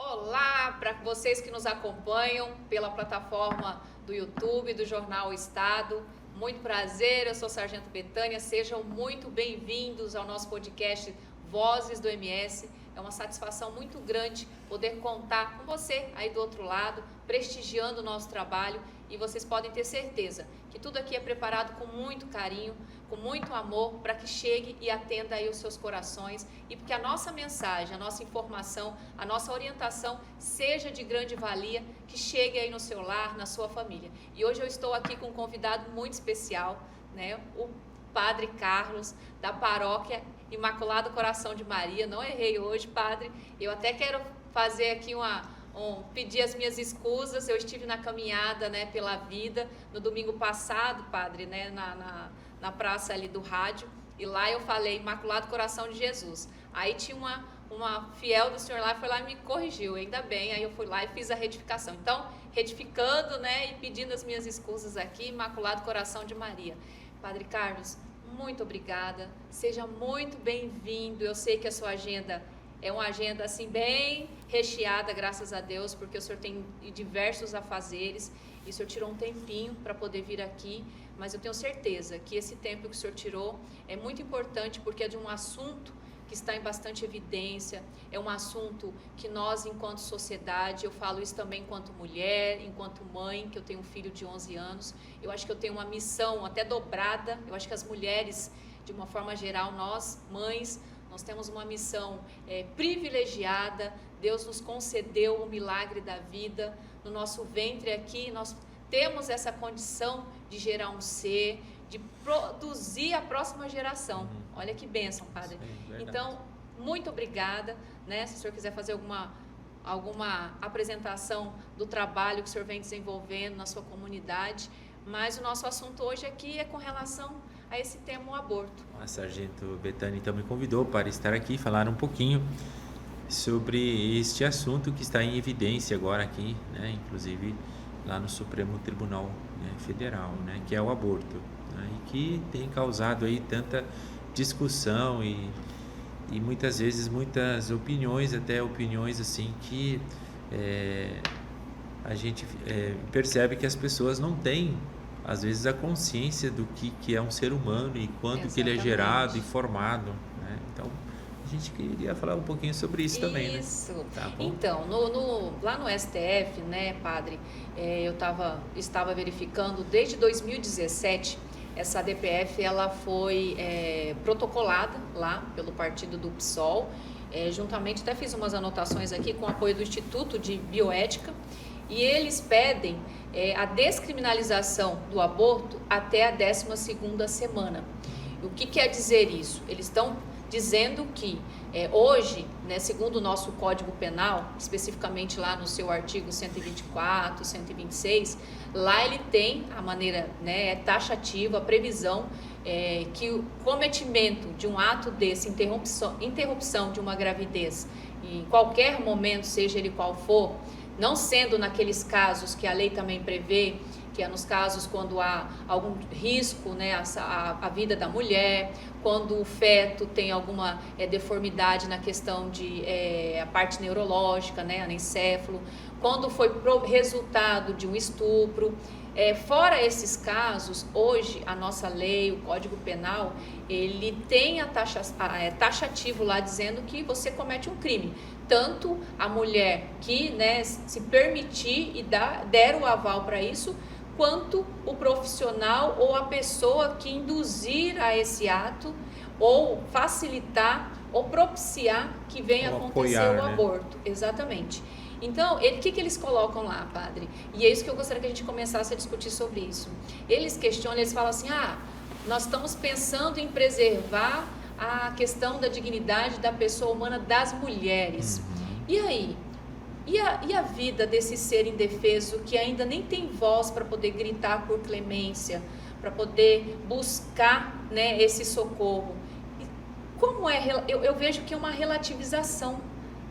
Olá para vocês que nos acompanham pela plataforma do YouTube do Jornal O Estado. Muito prazer, eu sou Sargento Betânia. Sejam muito bem-vindos ao nosso podcast Vozes do MS. É uma satisfação muito grande poder contar com você aí do outro lado, prestigiando o nosso trabalho, e vocês podem ter certeza que tudo aqui é preparado com muito carinho, com muito amor, para que chegue e atenda aí os seus corações e porque a nossa mensagem, a nossa informação, a nossa orientação seja de grande valia, que chegue aí no seu lar, na sua família. E hoje eu estou aqui com um convidado muito especial, né? O Padre Carlos, da Paróquia Imaculado Coração de Maria. Não errei hoje, Padre. Eu até quero fazer aqui pedir as minhas escusas. Eu estive na caminhada, né, pela vida no domingo passado, Padre, né, na praça ali do rádio, e lá eu falei Imaculado Coração de Jesus. Aí tinha uma fiel do Senhor lá, foi lá e me corrigiu, ainda bem. Aí eu fui lá e fiz a retificação. Então, retificando, né, e pedindo as minhas escusas aqui, Imaculado Coração de Maria. Padre Carlos, muito obrigada, seja muito bem-vindo. Eu sei que a sua agenda é uma agenda assim bem recheada, graças a Deus, porque o senhor tem diversos afazeres e o senhor tirou um tempinho para poder vir aqui, mas eu tenho certeza que esse tempo que o senhor tirou é muito importante, porque é de um assunto que está em bastante evidência, é um assunto que nós, enquanto sociedade, eu falo isso também enquanto mulher, enquanto mãe, que eu tenho um filho de 11 anos, eu acho que eu tenho uma missão até dobrada. Eu acho que as mulheres, de uma forma geral, nós, mães, nós temos uma missão privilegiada. Deus nos concedeu o milagre da vida. No nosso ventre aqui, nós temos essa condição de gerar um ser, de produzir a próxima geração. Olha que bênção, Padre. Sim, então, muito obrigada, né? Se o senhor quiser fazer alguma apresentação do trabalho que o senhor vem desenvolvendo na sua comunidade, mas o nosso assunto hoje aqui é com relação a esse tema, o aborto. A Sargento Betânia então me convidou para estar aqui e falar um pouquinho sobre este assunto que está em evidência agora aqui, né? Inclusive lá no Supremo Tribunal, né, Federal, né, que é o aborto, né, e que tem causado aí tanta discussão e muitas vezes muitas opiniões, até opiniões assim que a gente percebe que as pessoas não têm às vezes a consciência do que é um ser humano e quando que ele é gerado e formado, né? Então a gente queria falar um pouquinho sobre isso também, né? Isso. Tá bom? Então, lá no STF, né, Padre, eu estava verificando, desde 2017, essa DPF ela foi protocolada lá pelo partido do PSOL, juntamente, até fiz umas anotações aqui, com o apoio do Instituto de Bioética, e eles pedem a descriminalização do aborto até a 12ª semana. O que quer dizer isso? Eles estão dizendo que hoje, né, segundo o nosso Código Penal, especificamente lá no seu artigo 124, 126, lá ele tem a maneira, né, taxativa, a previsão que o cometimento de um ato desse, interrupção de uma gravidez, em qualquer momento, seja ele qual for, não sendo naqueles casos que a lei também prevê, que é nos casos quando há algum risco, né, à vida da mulher, quando o feto tem alguma deformidade na questão de a parte neurológica, né, anencéfalo, quando foi resultado de um estupro. Fora esses casos, hoje a nossa lei, o Código Penal, ele tem taxativo lá dizendo que você comete um crime. Tanto a mulher que, né, se permitir e der o aval para isso, quanto o profissional ou a pessoa que induzir a esse ato, ou facilitar, ou propiciar que venha acontecer o aborto. Né? Exatamente. Então, o que eles colocam lá, Padre? E é isso que eu gostaria que a gente começasse a discutir sobre isso. Eles questionam, eles falam assim, nós estamos pensando em preservar a questão da dignidade da pessoa humana das mulheres. E aí? E a vida desse ser indefeso que ainda nem tem voz para poder gritar por clemência, para poder buscar, né, esse socorro? E como eu vejo que é uma relativização,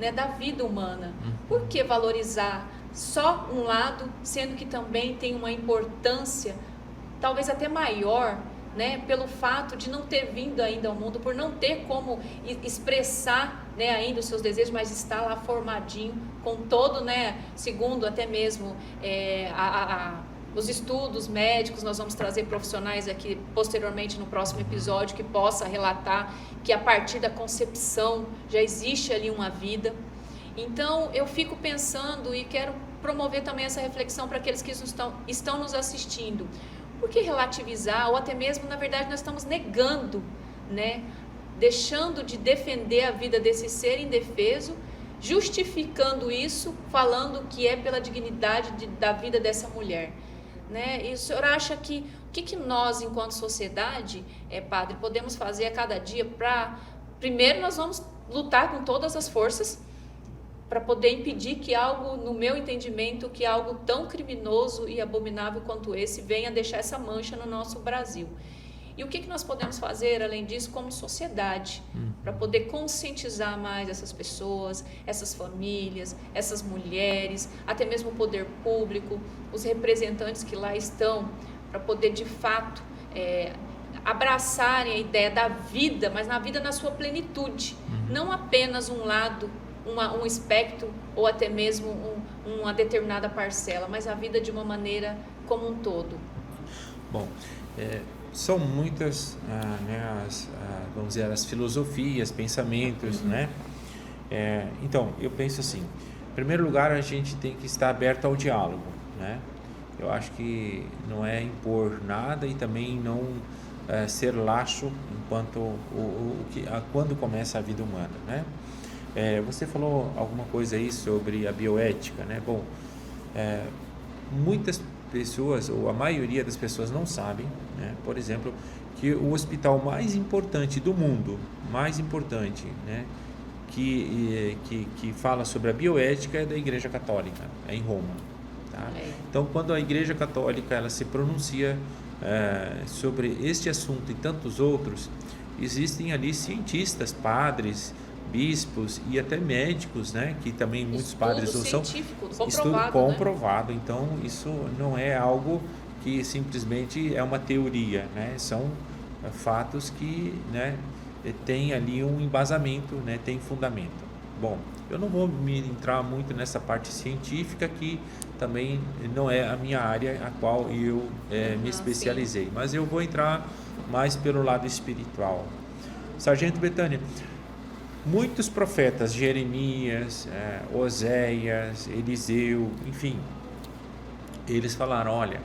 né, da vida humana. Por que valorizar só um lado, sendo que também tem uma importância talvez até maior, né, pelo fato de não ter vindo ainda ao mundo, por não ter como expressar, né, ainda os seus desejos, mas está lá formadinho com todo, né, segundo até mesmo os estudos médicos, nós vamos trazer profissionais aqui posteriormente no próximo episódio que possa relatar que a partir da concepção já existe ali uma vida. Então eu fico pensando e quero promover também essa reflexão para aqueles que estão nos assistindo. Por que relativizar, ou até mesmo, na verdade, nós estamos negando, né, deixando de defender a vida desse ser indefeso, justificando isso, falando que é pela dignidade da vida dessa mulher, né? E o senhor acha que o que nós, enquanto sociedade, padre, podemos fazer a cada dia para... Primeiro, nós vamos lutar com todas as forças para poder impedir que algo, no meu entendimento, que algo tão criminoso e abominável quanto esse venha deixar essa mancha no nosso Brasil. E o que nós podemos fazer, além disso, como sociedade, para poder conscientizar mais essas pessoas, essas famílias, essas mulheres, até mesmo o poder público, os representantes que lá estão, para poder, de fato, abraçarem a ideia da vida, mas na vida na sua plenitude, não apenas um lado, um espectro ou até mesmo uma determinada parcela, mas a vida de uma maneira como um todo. Bom, são muitas, né, vamos dizer, as filosofias, pensamentos, né? Então, eu penso assim, em primeiro lugar, a gente tem que estar aberto ao diálogo, né? Eu acho que não é impor nada e também não ser laxo enquanto quando começa a vida humana, né? Você falou alguma coisa aí sobre a bioética, né? Bom, muitas pessoas, ou a maioria das pessoas não sabem, né? Por exemplo, que o hospital mais importante do mundo, né? Que fala sobre a bioética é da Igreja Católica, é em Roma, tá? Então, quando a Igreja Católica ela se pronuncia sobre este assunto e tantos outros, existem ali cientistas, padres, bispos e até médicos, né, que também muitos padres não são estudo comprovado, né? Então isso não é algo que simplesmente é uma teoria, né? São fatos que, né, tem ali um embasamento, né, tem fundamento. Bom, eu não vou me entrar muito nessa parte científica que também não é a minha área a qual eu me especializei, mas eu vou entrar mais pelo lado espiritual. Sargento Betânia, muitos profetas, Jeremias, Oséias, Eliseu, enfim, eles falaram, olha,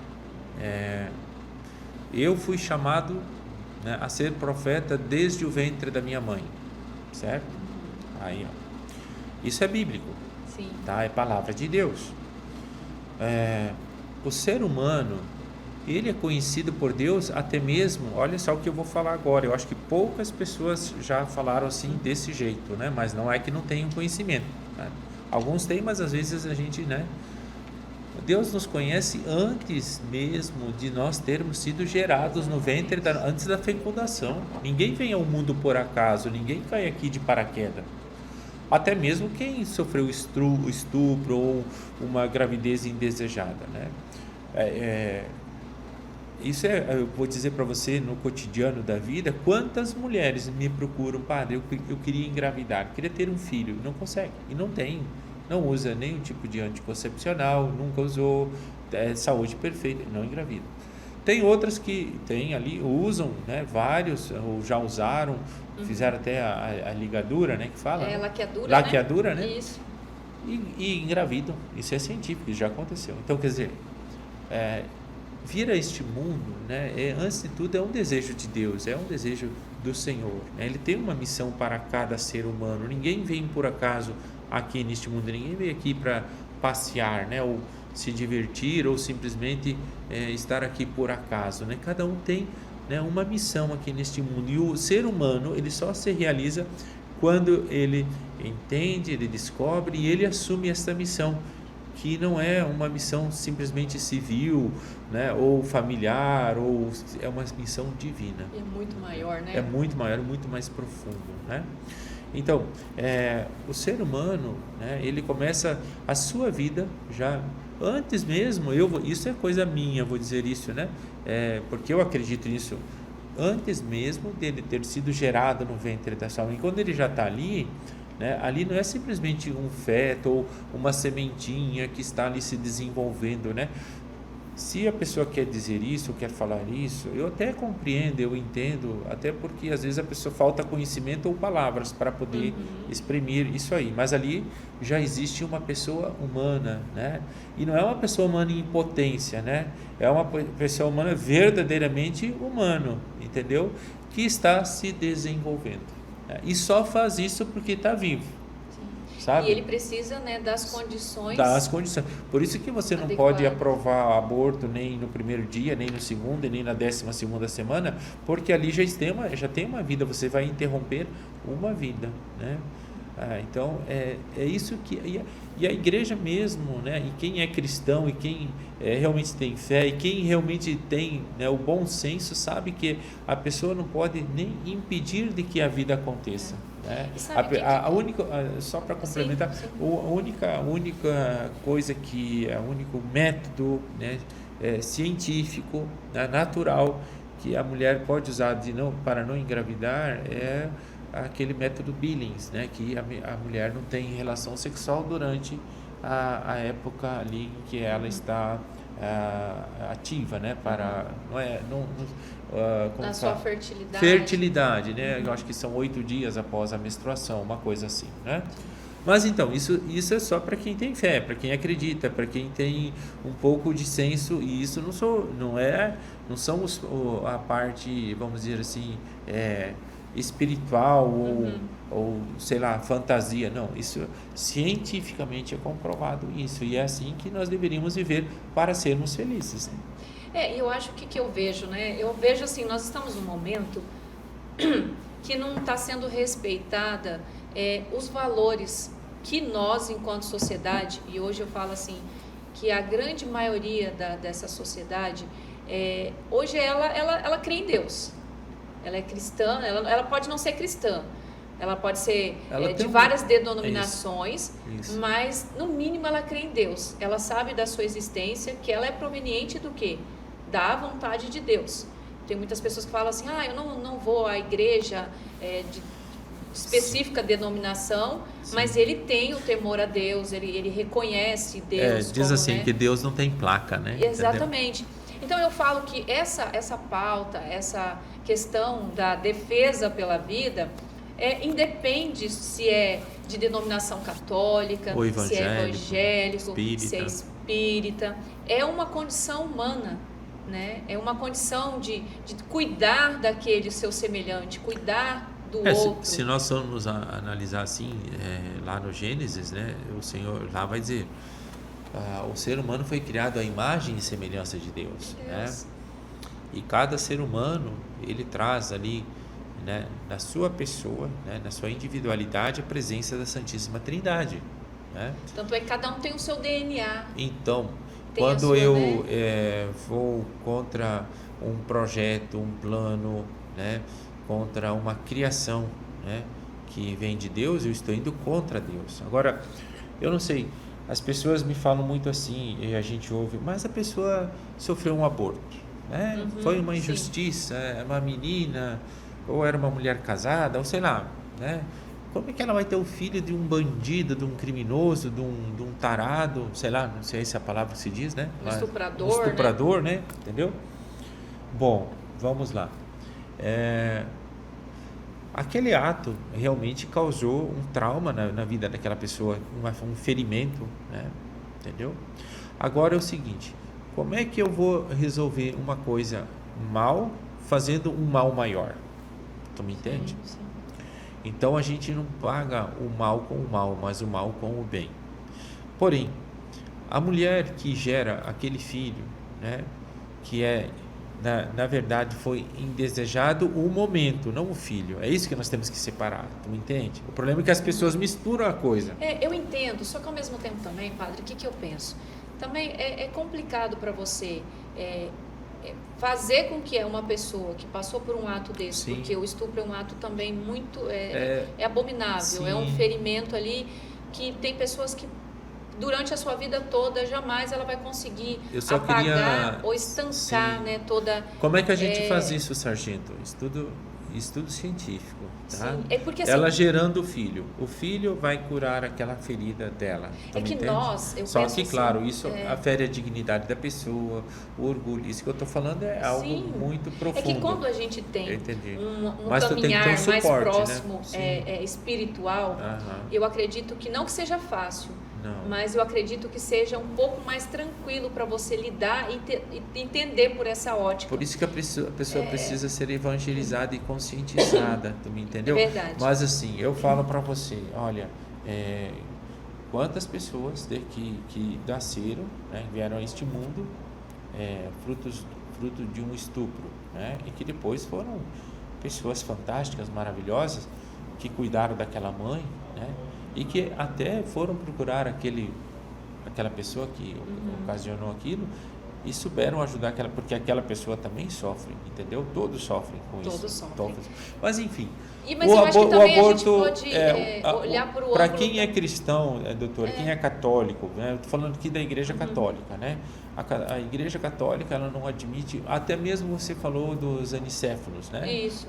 eu fui chamado, né, a ser profeta desde o ventre da minha mãe, certo? Aí, ó, isso é bíblico. Sim. Tá? É palavra de Deus. O ser humano, ele é conhecido por Deus até mesmo, olha só o que eu vou falar agora, eu acho que poucas pessoas já falaram assim desse jeito, né? Mas não é que não tenham conhecimento, né? Alguns têm, mas às vezes a gente, né? Deus nos conhece antes mesmo de nós termos sido gerados no ventre, antes da fecundação. Ninguém vem ao mundo por acaso, ninguém cai aqui de paraquedas. Até mesmo quem sofreu estupro ou uma gravidez indesejada, né? Isso eu vou dizer para você, no cotidiano da vida, quantas mulheres me procuram, padre, eu queria engravidar, queria ter um filho, não consegue, e não tem, não usa nenhum tipo de anticoncepcional, nunca usou, saúde perfeita, não engravida. Tem outras que tem ali, usam, né, vários, ou já usaram, fizeram até a ligadura, né, que fala? Laqueadura, né? Isso. E engravidam, isso é científico, isso já aconteceu. Então, quer dizer, vir a este mundo, né, antes de tudo é um desejo de Deus, é um desejo do Senhor, né? Ele tem uma missão para cada ser humano. Ninguém vem por acaso aqui neste mundo, ninguém vem aqui para passear, né, ou se divertir, ou simplesmente estar aqui por acaso, né? Cada um tem, né, uma missão aqui neste mundo, e o ser humano ele só se realiza quando ele entende, ele descobre e ele assume essa missão, que não é uma missão simplesmente civil, né, ou familiar, ou é uma missão divina. É muito maior, né? É muito maior, muito mais profundo, né? Então, o ser humano, né, ele começa a sua vida já antes mesmo, isso é coisa minha, vou dizer isso, né? Porque eu acredito nisso, antes mesmo dele ter sido gerado no ventre da sua mãe. Quando ele já está ali, né? Ali não é simplesmente um feto ou uma sementinha que está ali se desenvolvendo, né? Se a pessoa quer dizer isso, quer falar isso, eu até compreendo, eu entendo, até porque às vezes a pessoa falta conhecimento ou palavras para poder exprimir isso aí, mas ali já existe uma pessoa humana, né? E não é uma pessoa humana em potência, né? É uma pessoa humana verdadeiramente humano, entendeu? Que está se desenvolvendo, né? E só faz isso porque está vivo. Sabe? E ele precisa, né, das condições. Por isso que você não adequadas. pode aprovar aborto nem no primeiro dia, nem no segundo, e nem na 12ª semana, porque ali já tem uma vida, você vai interromper uma vida, né? Então, é isso que... E a igreja mesmo, né? E quem é cristão, e quem realmente tem fé, e quem realmente tem, né, o bom senso, sabe que a pessoa não pode nem impedir de que a vida aconteça. Né? A única, só para complementar, sim. a única coisa o único método, né, científico, né, natural, que a mulher pode usar para não engravidar é aquele método Billings, né, que a mulher não tem relação sexual durante a época ali em que ela está ativa, né, para na sua fertilidade. Fertilidade, né? Eu acho que são 8 dias após a menstruação, uma coisa assim, né? Mas então, isso é só para quem tem fé, para quem acredita, para quem tem um pouco de senso, e isso não são a parte, vamos dizer assim, espiritual ou sei lá, fantasia, não, isso cientificamente é comprovado isso, e é assim que nós deveríamos viver para sermos felizes, né? Eu acho que eu vejo, né? Eu vejo assim, nós estamos num momento que não está sendo respeitada os valores que nós, enquanto sociedade, e hoje eu falo assim, que a grande maioria dessa sociedade, hoje ela crê em Deus. Ela é cristã, ela pode não ser cristã, ela pode ser de várias denominações, isso. Mas no mínimo ela crê em Deus. Ela sabe da sua existência, que ela é proveniente do quê? Da vontade de Deus. Tem muitas pessoas que falam assim, eu não vou à igreja de específica denominação, sim. Mas ele tem o temor a Deus, ele reconhece Deus. Diz como, assim, né? Que Deus não tem placa, né? Exatamente. Entendeu? Então eu falo que essa pauta, essa questão da defesa pela vida, independe se é de denominação católica, se é evangélico, se é espírita, é uma condição humana. Né? É uma condição de cuidar daquele seu semelhante, cuidar do outro. Se nós formos analisar assim, lá no Gênesis, né, o Senhor lá vai dizer, o ser humano foi criado à imagem e semelhança de Deus. Né? E cada ser humano, ele traz ali, né, na sua pessoa, né, na sua individualidade, a presença da Santíssima Trindade. Né? Tanto é que cada um tem o seu DNA. Então, quando eu vou contra um projeto, um plano, né, contra uma criação, né, que vem de Deus, eu estou indo contra Deus. Agora, eu não sei, as pessoas me falam muito assim, e a gente ouve, mas a pessoa sofreu um aborto, né? Foi uma injustiça, uma menina, ou era uma mulher casada, ou sei lá, né? Como é que ela vai ter o filho de um bandido, de um criminoso, de um tarado, sei lá, não sei se é a palavra que se diz, né? Um estuprador, né? Entendeu? Bom, vamos lá. Aquele ato realmente causou um trauma na vida daquela pessoa, um ferimento, né? Entendeu? Agora é o seguinte, como é que eu vou resolver uma coisa mal fazendo um mal maior? Tu me entende? Sim. Então a gente não paga o mal com o mal, mas o mal com o bem. Porém, a mulher que gera aquele filho, né, que na verdade foi indesejado o momento, não o filho. É isso que nós temos que separar, tu me entende? O problema é que as pessoas misturam a coisa. Eu entendo, só que ao mesmo tempo também, padre, o que eu penso? Também é complicado para você fazer com que uma pessoa que passou por um ato desse, sim. Porque o estupro é um ato também muito abominável, sim. É um ferimento ali que tem pessoas que durante a sua vida toda jamais ela vai conseguir apagar ou estancar, né, toda... Como é que a gente faz isso, sargento? Isso tudo estudo científico, tá? Sim, é porque assim, Ela gerando o filho vai curar aquela ferida dela. é que entende? nós, eu Só penso que, assim, claro, isso afere a dignidade da pessoa, o orgulho. Isso que eu estou falando é algo sim, muito profundo. é que quando a gente tem Eu entendi. um Mas tu tem que ter caminhar um mais suporte, próximo, né? Sim. espiritual, Aham. eu acredito que não que seja fácil, Não. mas eu acredito que seja um pouco mais tranquilo para você lidar e entender por essa ótica. Por isso que a pessoa precisa ser evangelizada e conscientizada, tu me entendeu? É verdade. Mas assim, eu falo para você, olha, quantas pessoas que nasceram, né, vieram a este mundo fruto de um estupro, né, e que depois foram pessoas fantásticas, maravilhosas, que cuidaram daquela mãe, né, e que até foram procurar aquela pessoa que ocasionou aquilo e souberam ajudar porque aquela pessoa também sofre, entendeu? Todos sofrem com isso. Todos sofrem. Mas enfim, Mas eu acho que também o a gente aborto pode olhar para o para ângulo quem é cristão, doutora, quem é católico, né? Eu estou falando aqui da Igreja Católica, né? A Igreja Católica, ela não admite, até mesmo você falou dos anicéfalos, né? Isso.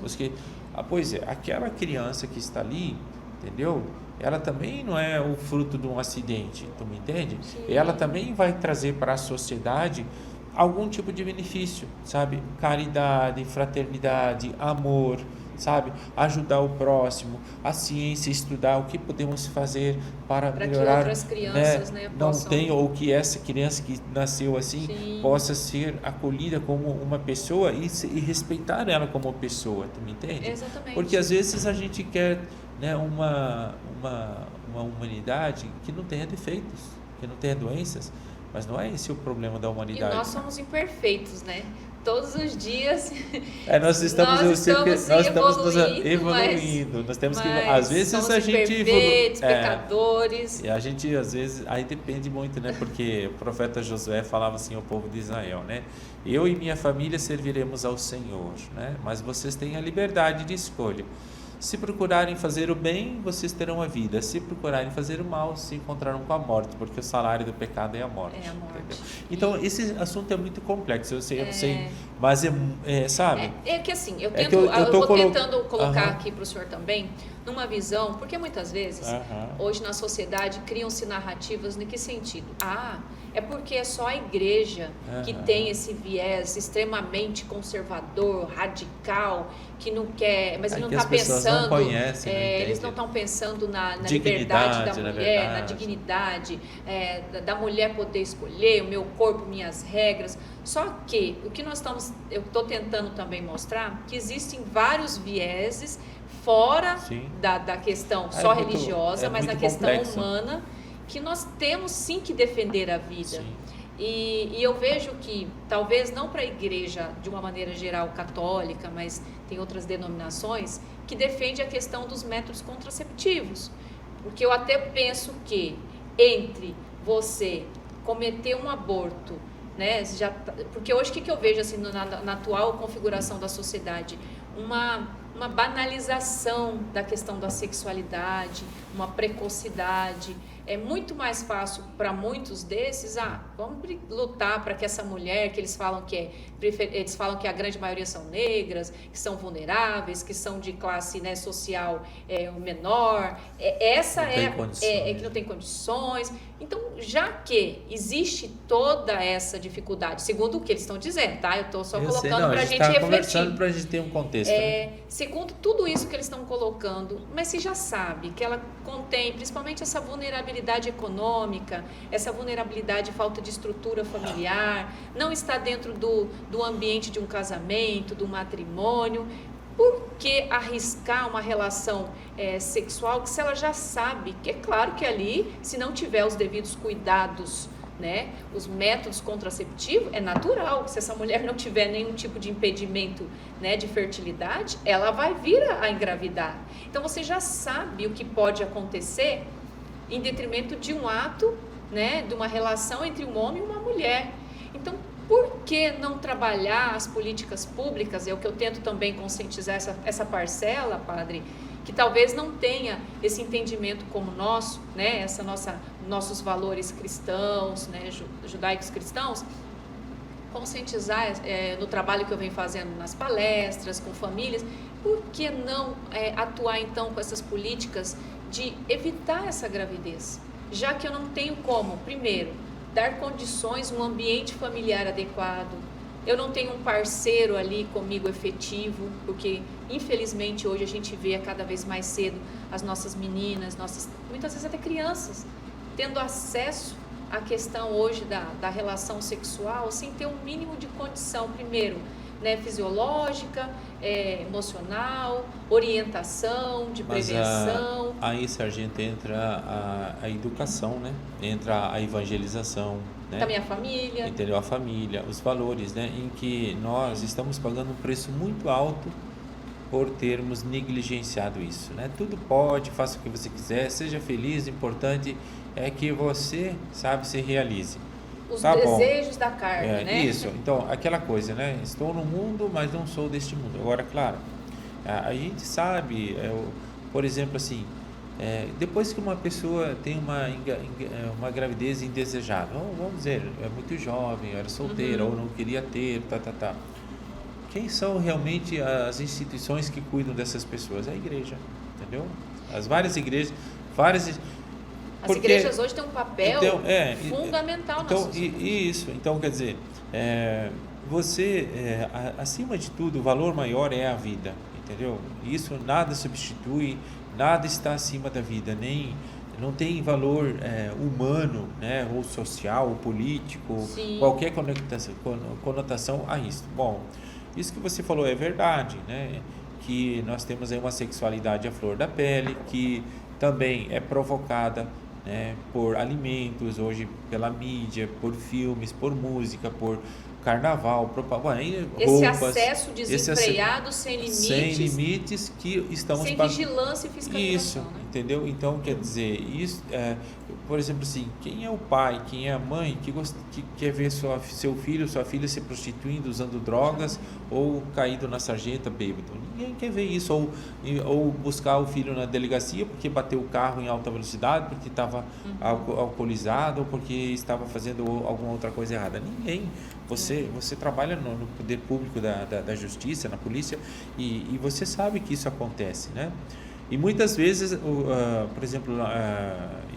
Pois é, aquela criança que está ali, entendeu? Ela também não é o fruto de um acidente, tu me entende? Sim. Ela também vai trazer para a sociedade algum tipo de benefício, sabe? Caridade, fraternidade, amor, sabe? Ajudar o próximo, a ciência, estudar o que podemos fazer para melhorar, que outras crianças, né, não possam... tem, ou que essa criança que nasceu assim, Sim. possa ser acolhida como uma pessoa e respeitar ela como pessoa, tu me entende? Exatamente. Porque às vezes a gente quer, né, uma humanidade que não tenha defeitos, que não tenha doenças, mas não é esse o problema da humanidade. E nós somos imperfeitos, né? Todos os dias nós estamos nos evoluindo. Nós temos que, às vezes somos a gente imperfeitos, pecadores. E a gente às vezes, aí depende muito, né? Porque o profeta Josué falava assim ao povo de Israel, né? Eu e minha família serviremos ao Senhor, né? Mas vocês têm a liberdade de escolha. Se procurarem fazer o bem, vocês terão a vida. Se procurarem fazer o mal, se encontrarão com a morte, porque o salário do pecado é a morte. É a morte. Entendeu? Então, esse assunto é muito complexo, eu sei, mas sabe? É que assim, eu vou tentando colocar aqui para o senhor também, numa visão, porque muitas vezes, hoje na sociedade, criam-se narrativas em que sentido? É porque é só a igreja que tem esse viés extremamente conservador, radical, que não quer, mas ele não está pensando, não conhecem, eles não estão pensando na liberdade da mulher, na dignidade da mulher poder escolher o meu corpo, minhas regras. Só que eu estou tentando também mostrar que existem vários vieses fora da questão só religiosa, mas na questão humana, que nós temos sim que defender a vida. E eu vejo que, talvez não para a igreja de uma maneira geral católica, mas tem outras denominações, que defende a questão dos métodos contraceptivos. Porque eu até penso que entre você cometer um aborto, né, porque hoje o que eu vejo assim, na atual configuração da sociedade? Uma banalização da questão da sexualidade, uma precocidade. É muito mais fácil para muitos desses, vamos lutar para que essa mulher, que eles falam que a grande maioria são negras, que são vulneráveis, que são de classe, né, social menor, que não tem condições. Então, já que existe toda essa dificuldade, segundo o que eles estão dizendo, tá? Eu estou só colocando para a gente refletir. Conversando para a gente ter um contexto. Segundo tudo isso que eles estão colocando, mas se já sabe que ela contém principalmente essa vulnerabilidade econômica, essa vulnerabilidade de falta de estrutura familiar, não está dentro do ambiente de um casamento, do matrimônio, por que arriscar uma relação sexual que se ela já sabe que é claro que ali, se não tiver os devidos cuidados, né, os métodos contraceptivos, é natural, se essa mulher não tiver nenhum tipo de impedimento, né, de fertilidade, ela vai vir a engravidar. Então você já sabe o que pode acontecer em detrimento de um ato, né, de uma relação entre um homem e uma mulher. Então, por que não trabalhar as políticas públicas? É o que eu tento também conscientizar essa parcela, padre, que talvez não tenha esse entendimento como nosso, né, nossos valores cristãos, né, judaicos cristãos, conscientizar no trabalho que eu venho fazendo nas palestras, com famílias, por que não atuar então com essas políticas de evitar essa gravidez? Já que eu não tenho como, primeiro, dar condições, um ambiente familiar adequado, eu não tenho um parceiro ali comigo efetivo, porque infelizmente hoje a gente vê cada vez mais cedo as nossas meninas, muitas vezes até crianças, tendo acesso à questão hoje da relação sexual sem ter um mínimo de condição, primeiro, né, fisiológica, emocional, orientação, de prevenção. Mas aí, sargento, entra a educação, né? Entra a evangelização, né? Também a família. Entendeu? A família, os valores, né? Em que nós estamos pagando um preço muito alto por termos negligenciado isso, né? Tudo pode, faça o que você quiser, seja feliz, o importante é que você, sabe, se realize. Os Tá desejos bom. da carne, né? Isso, então, aquela coisa, né? Estou no mundo, mas não sou deste mundo. Agora, claro, a gente sabe, por exemplo, assim, depois que uma pessoa tem uma gravidez indesejável, vamos dizer, é muito jovem, era solteira, ou não queria ter, quem são realmente as instituições que cuidam dessas pessoas? A igreja, entendeu? As várias igrejas, As igrejas hoje têm um papel fundamental na sociedade. Isso, então quer dizer, você, acima de tudo, o valor maior é a vida, entendeu? Isso nada substitui, nada está acima da vida, não tem valor humano, né, ou social, ou político, Sim. qualquer conotação a isso. Bom, isso que você falou é verdade, né? Que nós temos aí uma sexualidade à flor da pele, que também é provocada, né, por alimentos, hoje pela mídia, por filmes, por música, por carnaval, propaganda, esse roupas, acesso desenfreado, sem limites, que estamos sem vigilância e fiscalização. Isso, né? entendeu? Então, quer dizer, isso, por exemplo, assim, quem é o pai, quem é a mãe que quer ver seu filho, sua filha se prostituindo, usando drogas ou caído na sarjeta bêbado? Ninguém quer ver isso, ou buscar o filho na delegacia porque bateu o carro em alta velocidade, porque estava alcoolizado ou porque estava fazendo alguma outra coisa errada. Ninguém. Você trabalha no poder público da justiça, na polícia, e você sabe que isso acontece, né? E muitas vezes, por exemplo,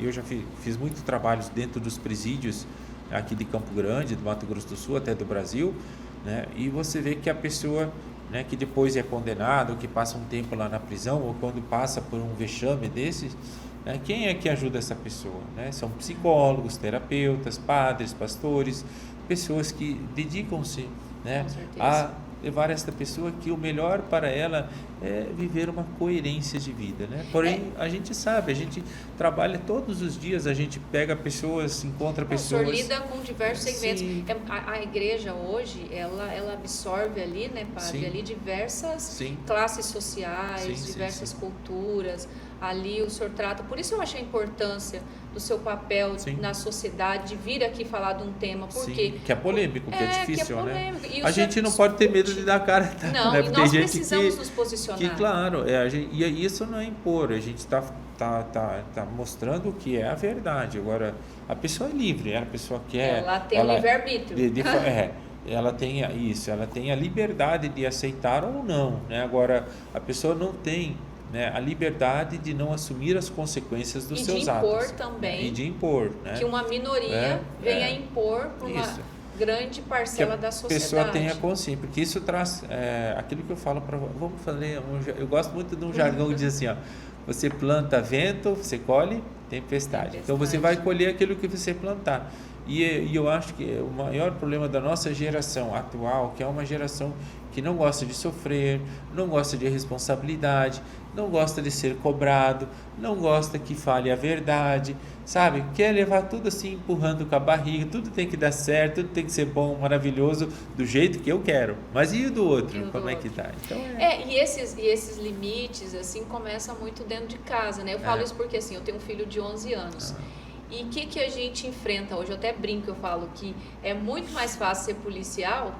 eu já fiz muitos trabalhos dentro dos presídios aqui de Campo Grande, do Mato Grosso do Sul, até do Brasil, né? E você vê que a pessoa, né, que depois é condenada, ou que passa um tempo lá na prisão, ou quando passa por um vexame desses, né, quem é que ajuda essa pessoa, né? São psicólogos, terapeutas, padres, pastores, pessoas que dedicam-se, né, a levar esta pessoa que o melhor para ela é viver uma coerência de vida, né? Porém, a gente sabe, a gente trabalha todos os dias, a gente pega pessoas, encontra pessoas. O senhor lida com diversos segmentos. A igreja hoje, ela absorve ali, né, padre, ali diversas classes sociais, diversas culturas. Ali o senhor trata, por isso eu achei a importância do seu papel na sociedade, de vir aqui falar de um tema, porque... que é polêmico, que é difícil, né? A gente não pode ter medo de dar cara, não, né? E nós precisamos nos posicionar. Que, claro, e isso não é impor, a gente está mostrando o que é a verdade. Agora, a pessoa é livre, a pessoa quer... Ela tem o livre-arbítrio. Ela tem isso, ela tem a liberdade de aceitar ou não, né? Agora, a pessoa não tem, né, a liberdade de não assumir as consequências dos seus atos. E de impor também. E de impor, né? Que uma minoria venha impor para uma grande parcela da sociedade. Que a pessoa tenha consciência, porque isso traz aquilo que eu falo para... Vamos fazer... eu gosto muito de um jargão que diz assim, ó, você planta vento, você colhe tempestade. Então você vai colher aquilo que você plantar. E eu acho que o maior problema da nossa geração atual, que é uma geração que não gosta de sofrer, não gosta de responsabilidade, não gosta de ser cobrado, não gosta que fale a verdade, sabe? Quer levar tudo assim, empurrando com a barriga, tudo tem que dar certo, tudo tem que ser bom, maravilhoso, do jeito que eu quero. Mas e o do outro? Como é que tá? Então, e esses limites, assim, começam muito dentro de casa, né? Eu falo isso porque, assim, eu tenho um filho de 11 anos. E o que a gente enfrenta hoje? Eu até brinco, eu falo que é muito mais fácil ser policial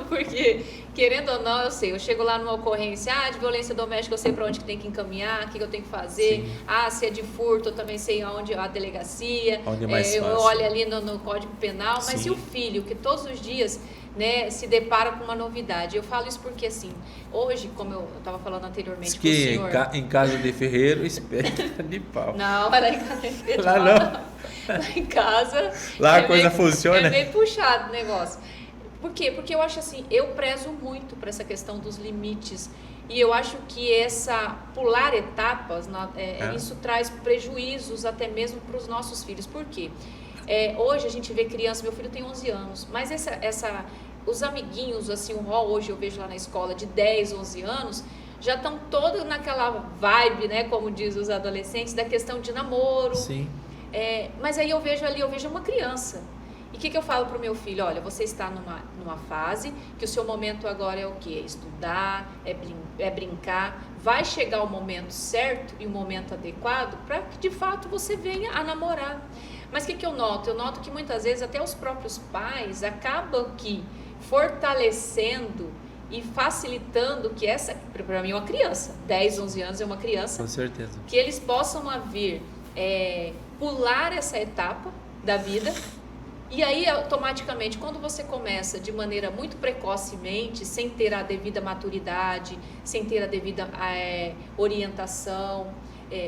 Porque, querendo ou não, eu sei, eu chego lá numa ocorrência, de violência doméstica, eu sei para onde que tem que encaminhar, o que eu tenho que fazer. Sim. Se é de furto, eu também sei onde a delegacia. Onde é mais eu fácil. olho ali no Código Penal, mas Sim. e o filho, que todos os dias, né, se depara com uma novidade? Eu falo isso porque, assim, hoje, como eu estava falando anteriormente com o Que senhor... em casa de ferreiro, espeta de pau. Não, era em casa de ferreiro. Lá não. Lá em casa... Lá a coisa funciona. É meio puxado o negócio. Por quê? Porque eu acho assim, eu prezo muito para essa questão dos limites. E eu acho que essa pular etapas, isso traz prejuízos até mesmo para os nossos filhos. Por quê? Hoje a gente vê criança, meu filho tem 11 anos, mas os amiguinhos, assim, o rol hoje eu vejo lá na escola de 10, 11 anos, já estão todos naquela vibe, né, como diz os adolescentes, da questão de namoro. Sim. Mas aí eu vejo uma criança. E o que eu falo para o meu filho? Olha, você está numa fase que o seu momento agora é o quê? É estudar, é brincar. Vai chegar o momento certo e o momento adequado para que de fato você venha a namorar. Mas o que eu noto? Eu noto que muitas vezes até os próprios pais acabam que fortalecendo e facilitando que para mim é uma criança, 10, 11 anos é uma criança. Com certeza. Que eles possam vir pular essa etapa da vida. E aí, automaticamente, quando você começa de maneira muito precocemente, sem ter a devida maturidade, sem ter a devida orientação,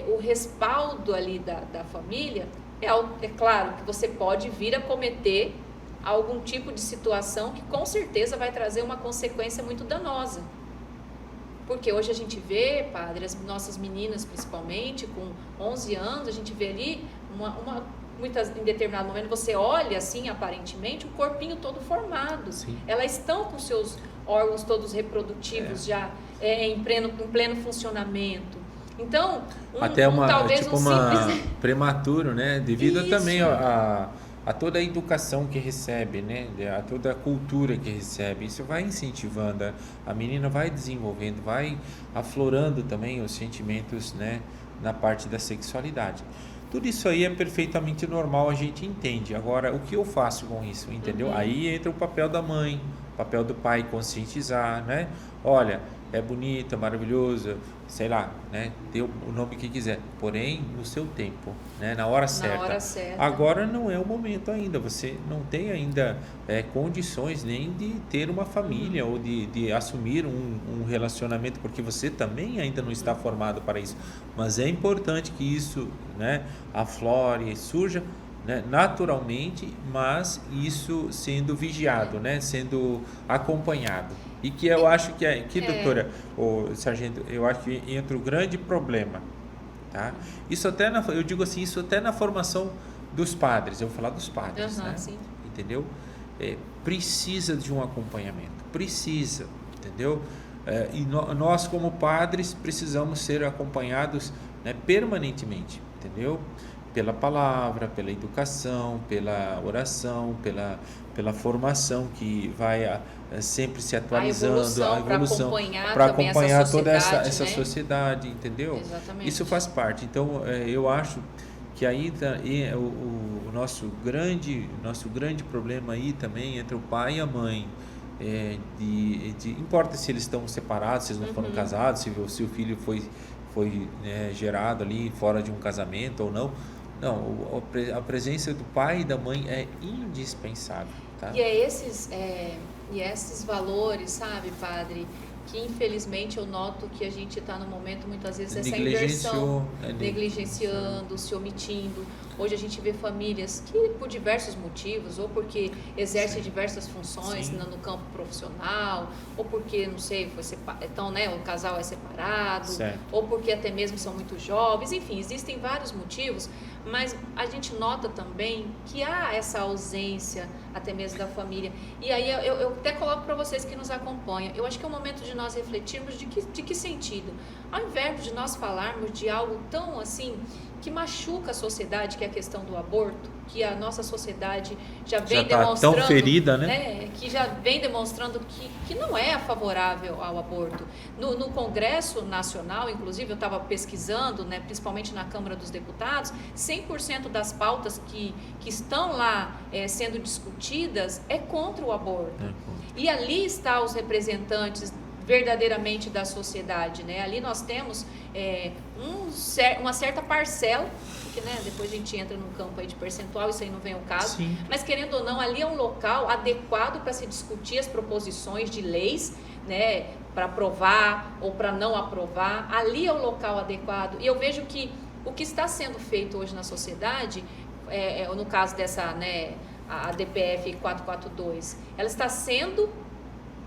o respaldo ali da família, é claro que você pode vir a cometer algum tipo de situação que com certeza vai trazer uma consequência muito danosa. Porque hoje a gente vê, padre, as nossas meninas principalmente, com 11 anos, a gente vê ali em determinado momento você olha assim, aparentemente, o corpinho todo formado. Sim. Elas estão com seus órgãos todos reprodutivos já em pleno funcionamento. Então, até talvez simples... prematuro, né? Devido Isso. também a toda a educação que recebe, né? A toda a cultura que recebe. Isso vai incentivando, a menina vai desenvolvendo, vai aflorando também os sentimentos, né? Na parte da sexualidade. Tudo isso aí é perfeitamente normal, a gente entende. Agora, o que eu faço com isso, entendeu? Uhum. Aí entra o papel da mãe, o papel do pai, conscientizar, né? Olha, é bonita, maravilhosa, sei lá, né? Dê o nome que quiser, porém, no seu tempo, né? Na hora certa. Na hora certa. Agora não é o momento ainda, você não tem ainda condições nem de ter uma família ou de assumir um relacionamento, porque você também ainda não está formado para isso. Mas é importante que isso, né, aflore, surja, né, naturalmente, mas isso sendo vigiado, né, sendo acompanhado. E que eu acho que doutora, sargento, eu acho que entra o grande problema, tá? Isso até eu digo assim, isso até na formação dos padres, eu vou falar dos padres, né? Sim. Entendeu? Precisa de um acompanhamento, precisa, entendeu? E nós como padres precisamos ser acompanhados, né, permanentemente, entendeu? Pela palavra, pela educação, pela oração, pela formação que vai sempre se atualizando, a evolução para acompanhar toda essa sociedade, entendeu? Exatamente. Isso faz parte. Então, eu acho que aí o nosso grande problema aí também entre o pai e a mãe. Importa se eles estão separados, se eles não foram casados, se o filho foi gerado ali fora de um casamento ou não. Não, a presença do pai e da mãe é indispensável, tá? E esses valores, sabe, padre, que infelizmente eu noto que a gente está no momento, muitas vezes, essa inversão, negligenciando, se omitindo. Hoje a gente vê famílias que, por diversos motivos, ou porque exercem diversas funções no campo profissional, ou porque, não sei, o casal é separado, certo, ou porque até mesmo são muito jovens, enfim, existem vários motivos, mas a gente nota também que há essa ausência até mesmo da família. E aí eu até coloco para vocês que nos acompanham, eu acho que é o momento de nós refletirmos de que sentido, ao invés de nós falarmos de algo tão assim, que machuca a sociedade, que é a questão do aborto, que a nossa sociedade já vem Já tá demonstrando, tão ferida, né? que já vem demonstrando que não é favorável ao aborto. No Congresso Nacional, inclusive, eu estava pesquisando, né, principalmente na Câmara dos Deputados, 100% das pautas que estão lá sendo discutidas é contra o aborto. E ali estão os representantes verdadeiramente da sociedade, né? Ali nós temos uma certa parcela, porque, né, depois a gente entra num campo aí de percentual, isso aí não vem ao caso. Sim. Mas querendo ou não, ali é um local adequado para se discutir as proposições de leis, né, para aprovar ou para não aprovar. Ali é o local adequado. E eu vejo que o que está sendo feito hoje na sociedade, no caso dessa, né, a DPF 442, ela está sendo